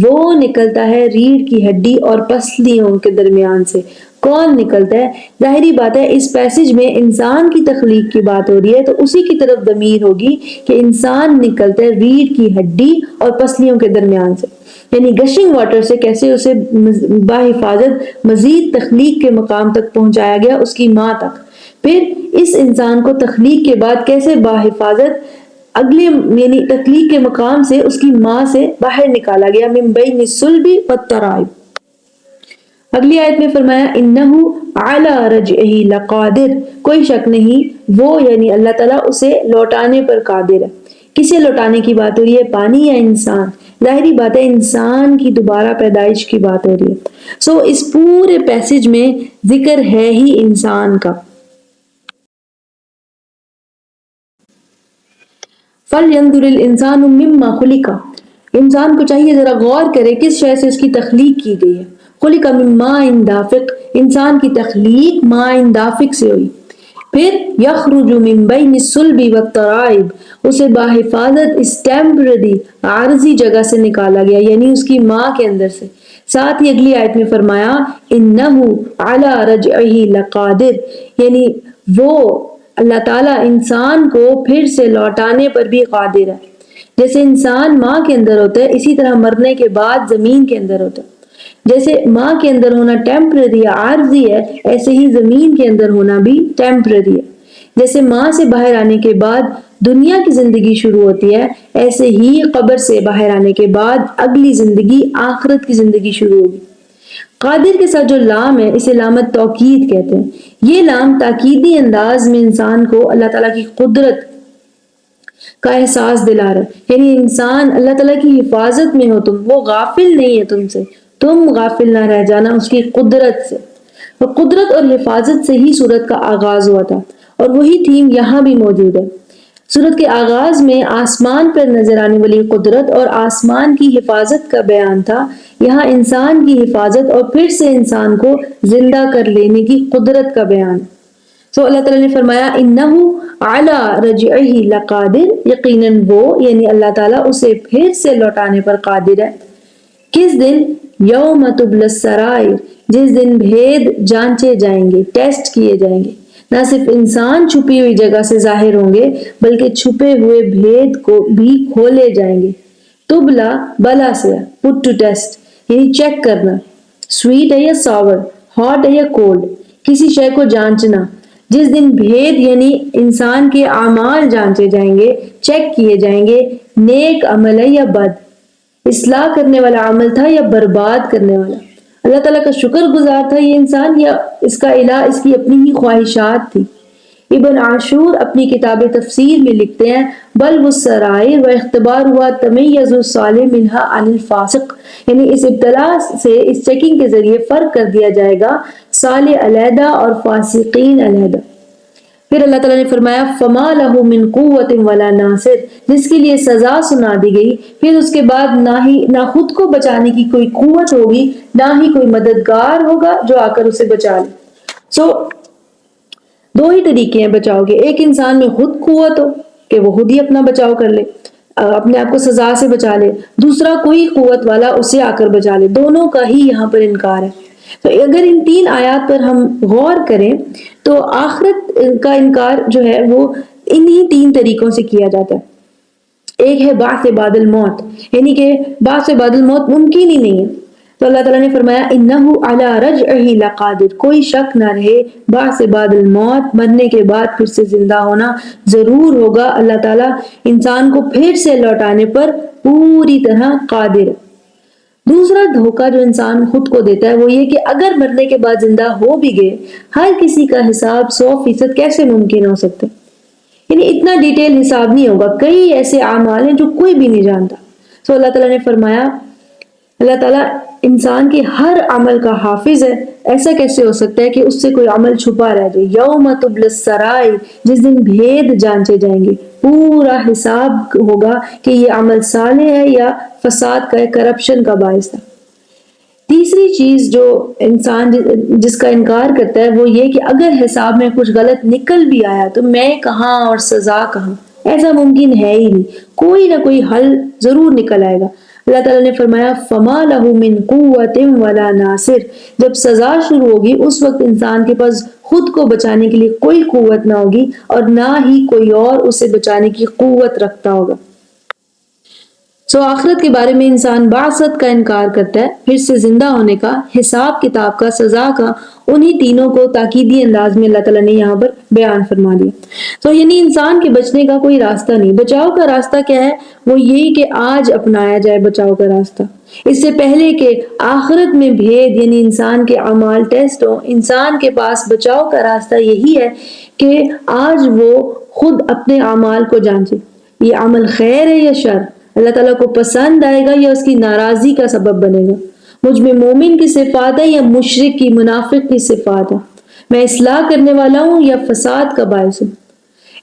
وہ نکلتا ہے ریڑھ کی ہڈی اور پسلیوں کے درمیان سے۔ کون نکلتا ہے؟ ظاہری بات ہے اس پیسج میں انسان کی تخلیق کی بات ہو رہی ہے، تو اسی کی طرف ضمیر ہوگی کہ انسان نکلتا ہے ریڑھ کی ہڈی اور پسلیوں کے درمیان سے، یعنی گشنگ واٹر سے کیسے اسے بحفاظت مزید تخلیق کے مقام تک پہنچایا گیا، اس کی ماں تک۔ پھر اس انسان کو تخلیق کے بعد کیسے بحفاظت اگلے یعنی تخلیق کے مقام سے اس کی ماں سے باہر نکالا گیا، من بین الصلب والترائب۔ اگلی آیت میں فرمایا انہو علی رجعہ لقادر، کوئی شک نہیں وہ یعنی اللہ تعالیٰ اسے لوٹانے پر قادر ہے۔ کسے لوٹانے کی بات ہو رہی ہے؟ پانی یا انسان؟ ظاہری بات ہے انسان کی دوبارہ پیدائش کی بات ہو رہی ہے۔ اس پورے پیسج میں ذکر ہے ہی انسان کا۔ فَلْيَنظُرِ الْإِنسَانُ مِمَّا خُلِقَ، انسان کو چاہیے ذرا غور کرے کس شے سے اس کی تخلیق کی گئی ہے۔ خُلِقَ مِن مَاءٍ دَافِقٍ، انسان کی تخلیق ماء دافق سے ہوئی۔ پھر یخرج من بین الصلب والترائب، اسے بحفاظت اس ٹیمپرری عارضی جگہ سے نکالا گیا، یعنی اس کی ماں کے اندر سے۔ ساتھ ہی اگلی آیت میں فرمایا انہو علی رجعہ لقادر، یعنی وہ اللہ تعالیٰ انسان کو پھر سے لوٹانے پر بھی قادر ہے۔ جیسے انسان ماں کے اندر ہوتا ہے، اسی طرح مرنے کے بعد زمین کے اندر ہوتا ہے۔ جیسے ماں کے اندر ہونا ٹیمپرری عارضی ہے، ایسے ہی زمین کے اندر ہونا بھی ٹیمپرری ہے۔ جیسے ماں سے باہر آنے کے بعد دنیا کی زندگی شروع ہوتی ہے، ایسے ہی قبر سے باہر آنے کے بعد اگلی زندگی آخرت کی زندگی شروع ہوگی۔ قادر کے ساتھ جو لام ہے اسے لام توکید کہتے ہیں۔ یہ لام تاکیدی انداز میں انسان کو اللہ تعالیٰ کی قدرت کا احساس دلا رہا ہے، یعنی انسان اللہ تعالیٰ کی حفاظت میں ہو، تم وہ غافل نہیں ہے تم سے، تم غافل نہ رہ جانا اس کی قدرت سے۔ قدرت اور حفاظت سے ہی سورت کا آغاز ہوا تھا، اور وہی تھیم یہاں بھی موجود ہے۔ سورت کے آغاز میں آسمان پر نظر آنے والی قدرت اور آسمان کی حفاظت کا بیان تھا، یہاں انسان کی حفاظت اور پھر سے انسان کو زندہ کر لینے کی قدرت کا بیان۔ اللہ تعالیٰ نے فرمایا انہو علی رجعہ لقادر، یقیناً وہ یعنی اللہ تعالیٰ اسے پھر سے لوٹانے پر قادر ہے۔ کس دن؟ یوم تبلی السرائر، جس دن بھید جانچے جائیں گے، ٹیسٹ کیے جائیں گے۔ نہ صرف انسان چھپی ہوئی جگہ سے ظاہر ہوں گے بلکہ چھپے ہوئے بھید کو بھی کھولے جائیں گے۔ تبلا بلا سے پٹ ٹو ٹیسٹ، یعنی چیک کرنا، سویٹ ہے یا ساور، ہاٹ ہے یا کولڈ، کسی شے کو جانچنا۔ جس دن بھید یعنی انسان کے اعمال جانچے جائیں گے، چیک کیے جائیں گے، نیک عمل ہے یا بد، اصلاح کرنے والا عمل تھا یا برباد کرنے والا، اللہ تعالیٰ کا شکر گزار تھا یہ انسان یا اس کا الہ اس کی اپنی ہی خواہشات تھی۔ ابن عاشور اپنی کتاب تفسیر میں لکھتے ہیں بل والسرائر و اختبار ہوا تمیز الصالح منہا عن الفاسق، یعنی اس ابتلا سے، اس چیکنگ کے ذریعے فرق کر دیا جائے گا صالح علیحدہ اور فاسقین علیحدہ۔ پھر اللہ تعالیٰ نے فرمایا فما لہ من قوت ولا ناصر، جس کے لیے سزا سنا دی گئی، پھر اس کے بعد نہ خود کو بچانے کی کوئی قوت ہوگی، نہ ہی کوئی مددگار ہوگا جو آ کر اسے بچا لے۔ دو ہی طریقے ہیں بچاؤ کے، ایک انسان میں خود قوت ہو کہ وہ خود ہی اپنا بچاؤ کر لے، اپنے آپ کو سزا سے بچا لے، دوسرا کوئی قوت والا اسے آ کر بچا لے، دونوں کا ہی یہاں پر انکار ہے۔ تو اگر ان تین آیات پر ہم غور کریں تو آخرت کا انکار جو ہے وہ انہی تین طریقوں سے کیا جاتا ہے۔ ایک ہے بعث بعد الموت، یعنی کہ بعث بعد الموت ممکن ہی نہیں ہے، تو اللہ تعالیٰ نے فرمایا انہو علی رجعہ لقادر، کوئی شک نہ رہے بعث بعد الموت، مرنے کے بعد پھر سے زندہ ہونا ضرور ہوگا، اللہ تعالیٰ انسان کو پھر سے لوٹانے پر پوری طرح قادر ہے۔ دوسرا دھوکہ جو انسان خود کو دیتا ہے وہ یہ کہ اگر مرنے کے بعد زندہ ہو بھی گئے، ہر کسی کا حساب 100% کیسے ممکن ہو سکتا ہے؟ یعنی اتنا ڈیٹیل حساب نہیں ہوگا، کئی ایسے اعمال ہیں جو کوئی بھی نہیں جانتا۔ تو اللہ تعالیٰ نے فرمایا اللہ تعالیٰ انسان کے ہر عمل کا حافظ ہے، ایسا کیسے ہو سکتا ہے کہ اس سے کوئی عمل چھپا رہ جائے؟ یوم تبلی السرائر، جس دن بھید جانچے جائیں گے، پورا حساب ہوگا کہ یہ عمل صالح ہے یا فساد کا ہے، کرپشن کا باعث تھا۔ تیسری چیز جو انسان جس کا انکار کرتا ہے وہ یہ کہ اگر حساب میں کچھ غلط نکل بھی آیا تو میں کہاں اور سزا کہاں، ایسا ممکن ہے ہی نہیں، کوئی نہ کوئی حل ضرور نکل آئے گا۔ اللہ تعالیٰ نے فرمایا فَمَا لَهُ مِن قُوَّةٍ وَلَا نَاصِرٍ، جب سزا شروع ہوگی اس وقت انسان کے پاس خود کو بچانے کے لیے کوئی قوت نہ ہوگی اور نہ ہی کوئی اور اسے بچانے کی قوت رکھتا ہوگا۔ آخرت کے بارے میں انسان بعثت کا انکار کرتا ہے، پھر سے زندہ ہونے کا، حساب کتاب کا، سزا کا، انہی تینوں کو تاکیدی انداز میں اللہ تعالیٰ نے یہاں پر بیان فرما دیا۔ تو یعنی انسان کے بچنے کا کوئی راستہ نہیں۔ بچاؤ کا راستہ کیا ہے؟ وہ یہی کہ آج اپنایا جائے بچاؤ کا راستہ، اس سے پہلے کہ آخرت میں بھید یعنی انسان کے اعمال ٹیسٹ ہو۔ انسان کے پاس بچاؤ کا راستہ یہی ہے کہ آج وہ خود اپنے اعمال کو جانچے، یہ عمل خیر ہے یا شر، اللہ تعالیٰ کو پسند آئے گا یا اس کی ناراضی کا سبب بنے گا، مجھ میں مومن کی صفات ہے یا مشرک کی، منافق کی صفات ہے، میں اصلاح کرنے والا ہوں یا فساد کا باعث ہوں۔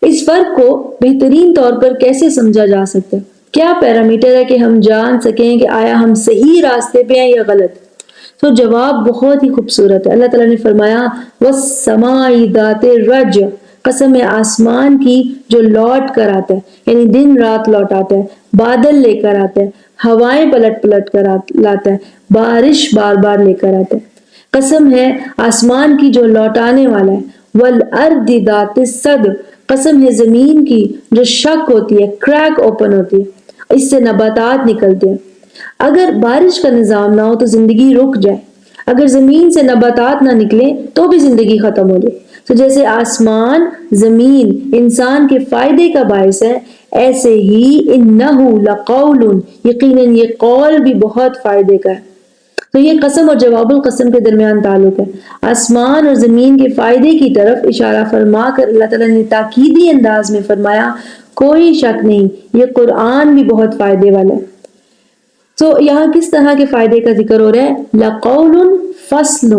اس فرق کو بہترین طور پر کیسے سمجھا جا سکتا ہے؟ کیا پیرامیٹر ہے کہ ہم جان سکیں کہ آیا ہم صحیح راستے پہ ہیں یا غلط؟ تو جواب بہت ہی خوبصورت ہے۔ اللہ تعالیٰ نے فرمایا وَالسَّمَاءِ ذَاتِ الرَّجْعِ، قسم ہے آسمان کی جو لوٹ کر آتا ہے، یعنی دن رات لوٹ آتا ہے، بادل لے کر آتا ہے، ہوائیں پلٹ پلٹ کر لاتا ہے، بارش بار بار لے کر آتا ہے۔ قسم ہے آسمان کی جو لوٹانے والا ہے، وَالْأَرْضِ ذَاتِ الصَّدْعِ، قسم ہے زمین کی جو شق ہوتی ہے، کریک اوپن ہوتی ہے، اس سے نباتات نکلتے ہیں۔ اگر بارش کا نظام نہ ہو تو زندگی رک جائے، اگر زمین سے نباتات نہ نکلیں تو بھی زندگی ختم ہو جائے۔ تو جیسے آسمان زمین انسان کے فائدے کا باعث ہے، ایسے ہی انہو لقول، یقیناً یہ قول بھی بہت فائدے کا ہے۔ تو یہ قسم اور جواب القسم کے درمیان تعلق ہے، آسمان اور زمین کے فائدے کی طرف اشارہ فرما کر اللہ تعالیٰ نے تاکیدی انداز میں فرمایا کوئی شک نہیں یہ قرآن بھی بہت فائدے والا ہے۔ تو یہاں کس طرح کے فائدے کا ذکر ہو رہا ہے؟ لقول فصل،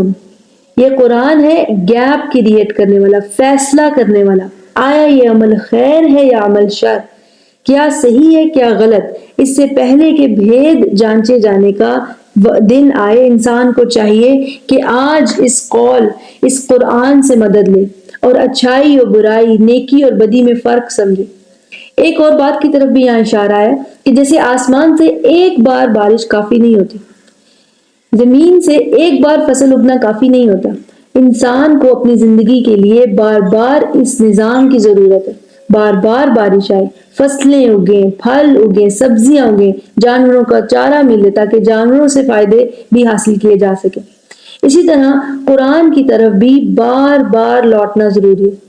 یہ قرآن ہے گیپ کریٹ کرنے والا، فیصلہ کرنے والا، آیا یہ عمل خیر ہے یا عمل شر، کیا صحیح ہے کیا غلط، اس سے پہلے کہ بھید جانچے جانے کا دن آئے انسان کو چاہیے کہ آج اس قول اس قرآن سے مدد لے اور اچھائی اور برائی، نیکی اور بدی میں فرق سمجھے۔ ایک اور بات کی طرف بھی یہاں اشارہ ہے کہ جیسے آسمان سے ایک بار بارش کافی نہیں ہوتی، زمین سے ایک بار فصل اگنا کافی نہیں ہوتا، انسان کو اپنی زندگی کے لیے بار بار اس نظام کی ضرورت ہے، بار بار بارش آئے، فصلیں اگیں، پھل اگیں، سبزیاں اگیں، جانوروں کا چارہ ملے تاکہ جانوروں سے فائدے بھی حاصل کیے جا سکیں۔ اسی طرح قرآن کی طرف بھی بار بار لوٹنا ضروری ہے۔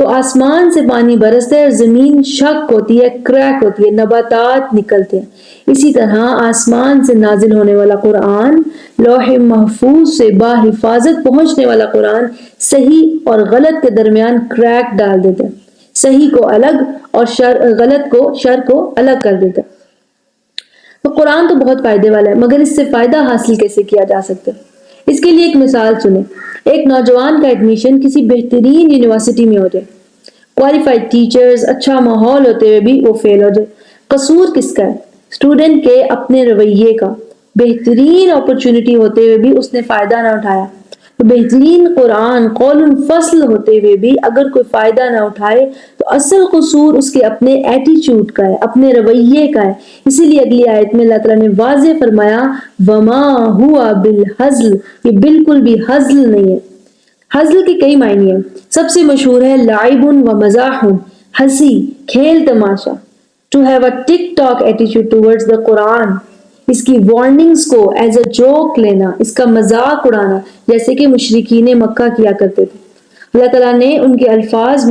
آسمان سے پانی برستا ہے اور زمین شق ہوتی ہے، کریک ہوتی ہے، نباتات نکلتے ہیں۔ اسی طرح آسمان سے نازل ہونے والا قرآن، لوح محفوظ سے باحفاظت پہنچنے والا قرآن صحیح اور غلط کے درمیان کریک ڈال دیتا ہے، صحیح کو الگ اور شر کو الگ کر دیتا ہے۔ تو قرآن تو بہت فائدے والا ہے، مگر اس سے فائدہ حاصل کیسے کیا جا سکتا ہے؟ اس کے لیے ایک مثال سنیں۔ ایک نوجوان کا ایڈمیشن کسی بہترین یونیورسٹی میں ہو جائے، کوالیفائڈ ٹیچرز، اچھا ماحول ہوتے ہوئے بھی وہ فیل ہو جائے، قصور کس کا ہے؟ اسٹوڈنٹ کے اپنے رویے کا۔ بہترین اپرچونٹی ہوتے ہوئے بھی اس نے فائدہ نہ اٹھایا، تو بہترین قرآن قول فصل ہوتے ہوئے بھی اگر کوئی فائدہ نہ اٹھائے تو اصل قصور اس کے اپنے ایٹیچیوڈ کا ہے، اپنے رویے کا ہے۔ اسی لیے اگلی آیت میں اللہ تعالیٰ نے واضح فرمایا وما ہوا بالہزل، یہ بالکل بھی ہزل نہیں ہے۔ ہزل کے کئی معنی ہیں، سب سے مشہور ہے لعب و مزاح، ہنسی کھیل تماشا۔ To have a TikTok attitude towards the Quran، اس کی وارننگز کو ایز اے جوک لینا، اس کا مذاق اڑانا، جیسے کہ مشرکین مکہ کیا کرتے تھے۔ اللہ تعالیٰ نے ان کے الفاظ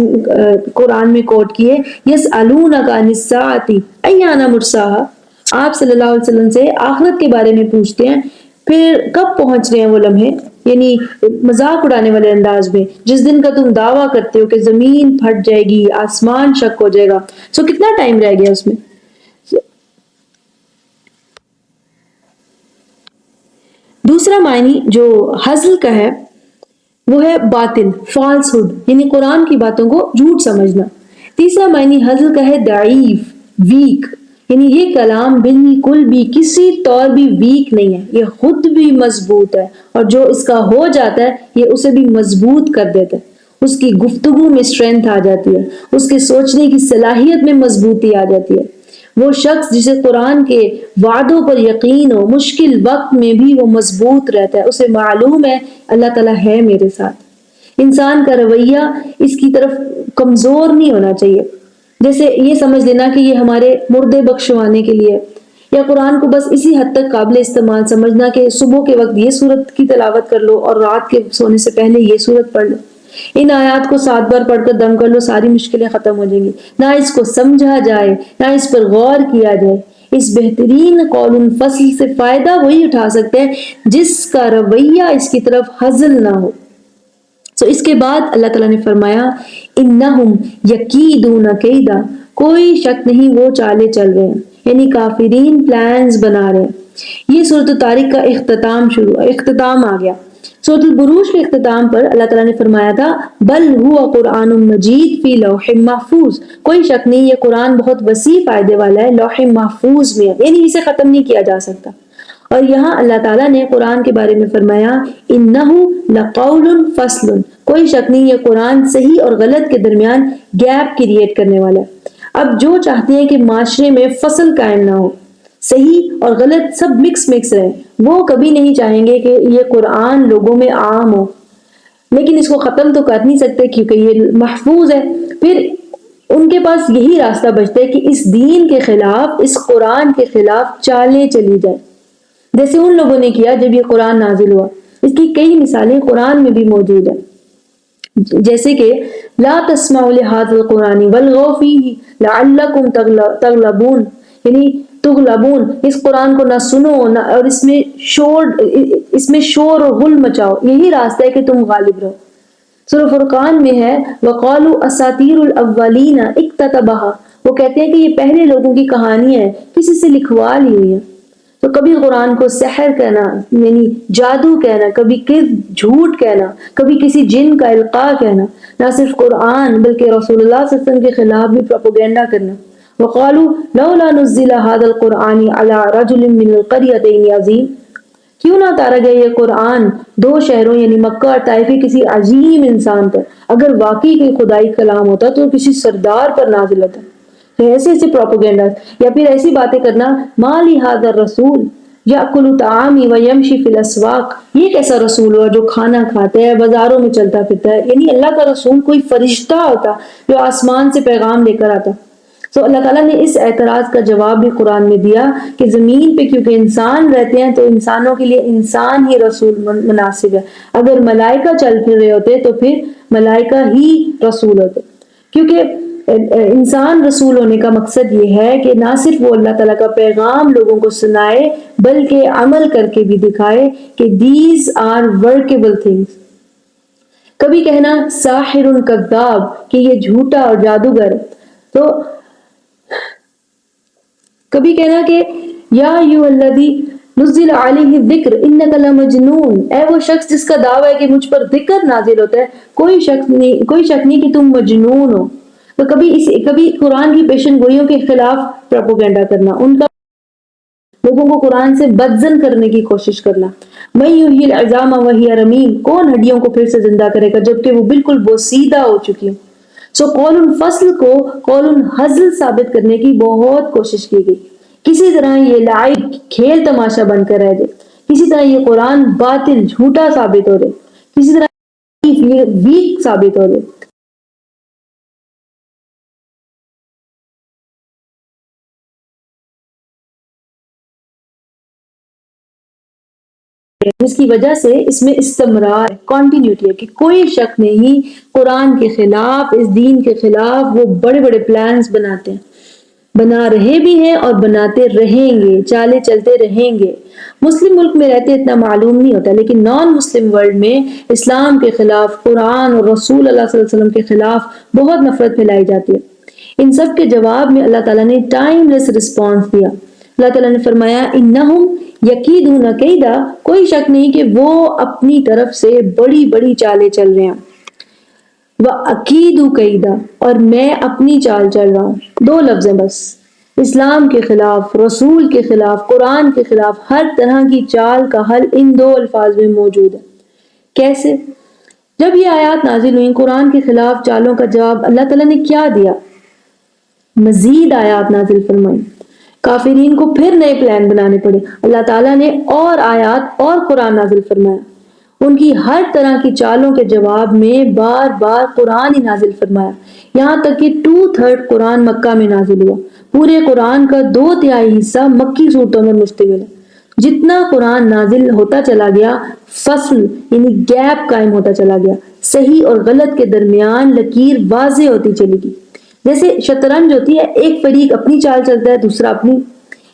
قرآن میں کوٹ کیے، یسألونک عن الساعۃ ایان مرساہا، آپ صلی اللہ علیہ وسلم سے آخرت کے بارے میں پوچھتے ہیں، پھر کب پہنچ رہے ہیں وہ لمحے، یعنی مذاق اڑانے والے انداز میں، جس دن کا تم دعویٰ کرتے ہو کہ زمین پھٹ جائے گی، آسمان شک ہو جائے گا، سو کتنا ٹائم رہ گیا اس میں۔ دوسرا معنی جو ہزل کا ہے وہ ہے باطل، فالس ہوڈ، یعنی قرآن کی باتوں کو جھوٹ سمجھنا۔ تیسرا معنی ہزل کا ہے ضعیف، ویک، یعنی یہ کلام بالکل بھی کسی طور بھی ویک نہیں ہے، یہ خود بھی مضبوط ہے، اور جو اس کا ہو جاتا ہے یہ اسے بھی مضبوط کر دیتا ہے، اس کی گفتگو میں اسٹرینتھ آ جاتی ہے، اس کے سوچنے کی صلاحیت میں مضبوطی آ جاتی ہے۔ وہ شخص جسے قرآن کے وعدوں پر یقین ہو، مشکل وقت میں بھی وہ مضبوط رہتا ہے، اسے معلوم ہے اللہ تعالیٰ ہے میرے ساتھ۔ انسان کا رویہ اس کی طرف کمزور نہیں ہونا چاہیے، جیسے یہ سمجھ لینا کہ یہ ہمارے مردے بخشوانے کے لیے، یا قرآن کو بس اسی حد تک قابل استعمال سمجھنا کہ صبح کے وقت یہ سورت کی تلاوت کر لو اور رات کے سونے سے پہلے یہ سورت پڑھ لو، ان آیات کو 7 بار پڑھ کر دم کر لو، ساری مشکلیں ختم ہو جائیں گی۔ نہ اس کو سمجھا جائے، نہ اس پر غور کیا جائے۔ اس بہترین قول فصل سے فائدہ وہی اٹھا سکتے ہیں جس کا رویہ اس کی طرف ہزل نہ ہو۔ تو اس کے بعد اللہ تعالیٰ نے فرمایا انہم یکیدون کیدا، کوئی شک نہیں وہ چالے چل رہے ہیں، یعنی کافرین پلانز بنا رہے ہیں۔ یہ سورۃ الطارق کا اختتام آ گیا۔ سورۃ البروج کے اختتام پر اللہ تعالیٰ نے فرمایا تھا بل ہوا قرآن مجید فی لوح محفوظ، کوئی شک نہیں یہ قرآن بہت وسیع فائدے والا ہے، لوح محفوظ میں ہے، یعنی اسے ختم نہیں کیا جا سکتا۔ اور یہاں اللہ تعالیٰ نے قرآن کے بارے میں فرمایا انہ لقول فصل، کوئی شک نہیں یہ قرآن صحیح اور غلط کے درمیان گیپ کریٹ کرنے والا ہے۔ اب جو چاہتے ہیں کہ معاشرے میں فصل قائم نہ ہو، صحیح اور غلط سب مکس رہے، وہ کبھی نہیں چاہیں گے کہ یہ قرآن لوگوں میں عام ہو، لیکن اس کو ختم تو کر نہیں سکتے کیونکہ یہ محفوظ ہے۔ پھر ان کے پاس یہی راستہ بچتا ہے کہ اس دین کے خلاف، اس قرآن کے خلاف چالیں چلی جائیں، جیسے ان لوگوں نے کیا جب یہ قرآن نازل ہوا۔ اس کی کئی مثالیں قرآن میں بھی موجود ہیں، جیسے کہ لا تسمعوا لهذا القرآن والغوا فيه لعلكم تغلبون، یعنی تغلبون، اس قرآن کو نہ سنو نہ اور اس میں شور اور غل مچاؤ، یہی راستہ ہے کہ تم غالب رہو۔ سورہ فرقان میں ہے وقالوا اساطیر الاولین اکتتبها، وہ کہتے ہیں کہ یہ پہلے لوگوں کی کہانی ہے، کسی سے لکھوا لی ہوئی ہے۔ تو کبھی قرآن کو سحر کہنا یعنی جادو کہنا، کبھی کذب جھوٹ کہنا، کبھی کسی جن کا القاء کہنا، نہ صرف قرآن بلکہ رسول اللہ صلی اللہ علیہ وسلم کے خلاف بھی پروپیگنڈا کرنا۔ وقالوا لولا نزل هذا القرآن على رجل من القريتين عظیم، کیوں نہ اتارا گیا یہ قرآن دو شہروں یعنی مکہ اور طائف کے کسی عظیم انسان پر، اگر واقعی کوئی خدائی کلام ہوتا تو کسی سردار پر نازل ہوتا۔ تو ایسے پروپیگنڈا یا پھر ایسی باتیں کرنا ما لهذا الرسول یاکل طعامی ویمشی فی الاسواق، یہ کیسا رسول ہوا جو کھانا کھاتا ہے بازاروں میں چلتا پھرتا ہے، یعنی اللہ کا رسول کوئی فرشتہ ہوتا جو آسمان سے پیغام لے کر آتا۔ تو اللہ تعالیٰ نے اس اعتراض کا جواب بھی قرآن میں دیا کہ زمین پہ کیونکہ انسان رہتے ہیں تو انسانوں کے لیے انسان ہی رسول مناسب ہے، اگر ملائکہ چل پھر رہے ہوتے تو پھر ملائکہ ہی رسول ہوتے، کیونکہ انسان رسول ہونے کا مقصد یہ ہے کہ نہ صرف وہ اللہ تعالیٰ کا پیغام لوگوں کو سنائے بلکہ عمل کر کے بھی دکھائے کہ these are workable things۔ کبھی کہنا ساحر کذاب کہ یہ جھوٹا اور جادوگر، تو کبھی کہنا کہ یا ایھا الذی نزل علیہ الذکر انک لمجنون، اے وہ شخص جس کا دعویٰ ہے کہ مجھ پر ذکر نازل ہوتا ہے، کوئی شک نہیں کہ تم مجنون ہو۔ تو کبھی قرآن کی پیشن گوئیوں کے خلاف پروپیگنڈا کرنا، ان کا لوگوں کو قرآن سے بدزن کرنے کی کوشش کرنا۔ من یحیی العظام وہی رمیم، کون ہڈیوں کو پھر سے زندہ کرے گا جبکہ وہ بالکل بوسیدہ ہو چکی ہوں۔ سو قول فصل کو قول ہزل ثابت کرنے کی بہت کوشش کی گئی، کسی طرح یہ لعب کھیل تماشا بن کر رہ جائے، کسی طرح یہ قرآن باطل جھوٹا ثابت ہو جائے، کسی طرح یہ ویک ثابت ہو جائے۔ جس کی وجہ سے اس میں استمرار کنٹینیوٹی ہے کہ کوئی شک نہیں قرآن کے خلاف، اس دین کے خلاف وہ بڑے بڑے پلانز بناتے ہیں، بنا رہے بھی ہیں اور بناتے رہیں گے، چالے چلتے رہیں گے۔ مسلم ملک میں رہتے اتنا معلوم نہیں ہوتا، لیکن نان مسلم ورلڈ میں اسلام کے خلاف، قرآن اور رسول اللہ صلی اللہ علیہ وسلم کے خلاف بہت نفرت پھیلائی جاتی ہے۔ ان سب کے جواب میں اللہ تعالیٰ نے ٹائم لیس رسپانس دیا۔ اللہ تعالیٰ نے فرمایا انہم یکیدون کیدا، کوئی شک نہیں کہ وہ اپنی طرف سے بڑی بڑی چالیں چل رہے ہیں۔ وَأَكِيدُ كَيْدًا، اور میں اپنی چال چل رہا ہوں۔ دو لفظ ہیں بس، اسلام کے خلاف، رسول کے خلاف، قرآن کے خلاف ہر طرح کی چال کا حل ان دو الفاظ میں موجود ہے۔ کیسے؟ جب یہ آیات نازل ہوئیں قرآن کے خلاف چالوں کا جواب اللہ تعالیٰ نے کیا دیا؟ مزید آیات نازل فرمائی، کافرین کو پھر نئے پلان بنانے پڑے۔ اللہ تعالیٰ نے اور آیات اور قرآن نازل فرمایا، ان کی ہر طرح کی چالوں کے جواب میں بار بار قرآن ہی نازل فرمایا، یہاں تک کہ 2/3 قرآن مکہ میں نازل ہوا۔ پورے قرآن کا 2/3 حصہ مکی صورتوں میں مشتمل ہے۔ جتنا قرآن نازل ہوتا چلا گیا، فصل یعنی گیپ قائم ہوتا چلا گیا، صحیح اور غلط کے درمیان لکیر واضح ہوتی چلی گئی۔ جیسے شطرنج ہوتی ہے، ایک فریق اپنی چال چلتا ہے، دوسرا اپنی،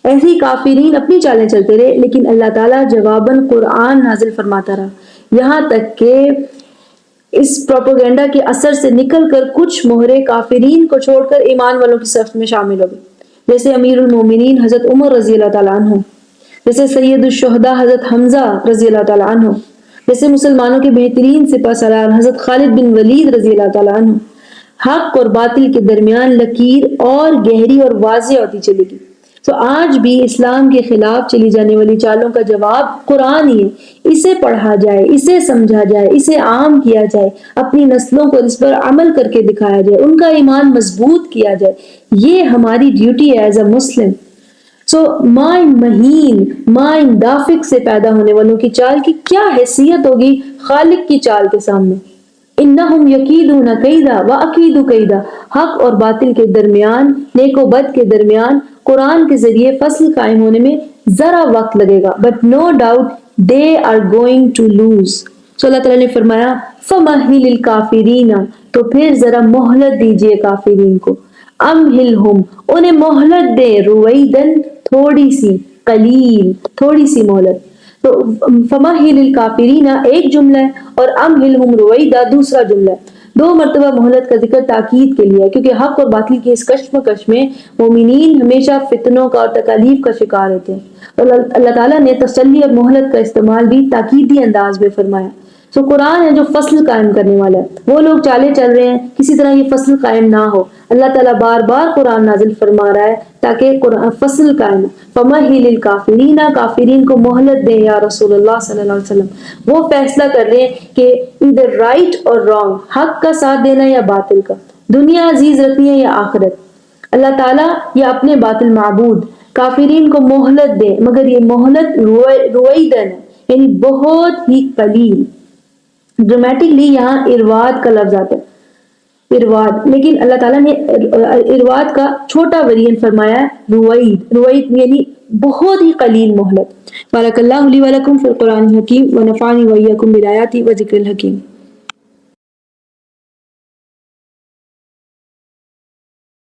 ایسے ہی کافرین اپنی چالیں چلتے رہے، لیکن اللہ تعالیٰ جواباً قرآن نازل فرماتا رہا، یہاں تک کہ اس پروپیگنڈا کے اثر سے نکل کر کچھ مہرے کافرین کو چھوڑ کر ایمان والوں کی صف میں شامل ہو گئے، جیسے امیر المومنین حضرت عمر رضی اللہ تعالیٰ عنہ، جیسے سید الشہداء حضرت حمزہ رضی اللہ تعالیٰ عنہ، جیسے مسلمانوں کے بہترین سپہ سالار حضرت خالد بن ولید رضی اللہ تعالیٰ عنہ۔ حق اور باطل کے درمیان لکیر اور گہری اور واضح ہوتی چلی گئی۔ تو آج بھی اسلام کے خلاف چلی جانے والی چالوں کا جواب قرآن ہی ہے، اسے پڑھا جائے، اسے سمجھا جائے، اسے عام کیا جائے، اپنی نسلوں کو اس پر عمل کر کے دکھایا جائے، ان کا ایمان مضبوط کیا جائے، یہ ہماری ڈیوٹی ہے ایز اے مسلم۔ سو مائنڈ مہین، مائنڈ دافق سے پیدا ہونے والوں کی چال کی کیا حیثیت ہوگی خالق کی چال کے سامنے؟ انہم یکیدون کیدا واکید کیدا، حق اور باطل کے درمیان، نیک و بد کے درمیان قرآن کے ذریعے فصل قائم ہونے میں ذرا وقت لگے گا، but no doubt they are going to lose. So اللہ تعالیٰ نے فرمایا فمہل الکافرین، تو پھر ذرا مہلت دیجئے کافرین کو، امہلہم، انہیں مہلت دے، رویدن، تھوڑی سی، قلیل، تھوڑی سی مہلت۔ تو فمہل الکافرین ایک جملہ ہے اور امہلہم رویدا دوسرا جملہ ہے، دو مرتبہ مہلت کا ذکر تاکید کے لیے، کیونکہ حق اور باطل کی اس کشمکش میں مومنین ہمیشہ فتنوں کا اور تکالیف کا شکار ہوتے ہیں، اور اللہ تعالیٰ نے تسلی اور مہلت کا استعمال بھی تاکیدی انداز میں فرمایا۔ سو قرآن ہے جو فصل قائم کرنے والا ہے، وہ لوگ چالے چل رہے ہیں کسی طرح یہ فصل قائم نہ ہو، اللہ تعالیٰ بار بار قرآن نازل فرما رہا ہے تاکہ فصل قائم ہو۔ فمہل الکافرین، کافرین کو مہلت دیں یا رسول اللہ صلی اللہ علیہ وسلم، وہ فیصلہ کر رہے ہیں کہ ادھر رائٹ اور رانگ، حق کا ساتھ دینا یا باطل کا، دنیا عزیز رکھنی ہے یا آخرت، اللہ تعالیٰ یا اپنے باطل معبود۔ کافرین کو مہلت دیں، مگر یہ مہلت رویدن ہے، یعنی بہت ہی قلیل۔ ڈرامیٹکلی یہاں ارواد کا لفظ آتا ہے، ارواد، لیکن اللہ تعالیٰ نے ارواد کا چھوٹا ویرین فرمایا ہے، روید یعنی بہت ہی قلیل مہلت۔ بارک اللہ لی و لکم فی القرآن الحکیم و نفعنی و ایاکم بالآیات و ذکر الحکیم۔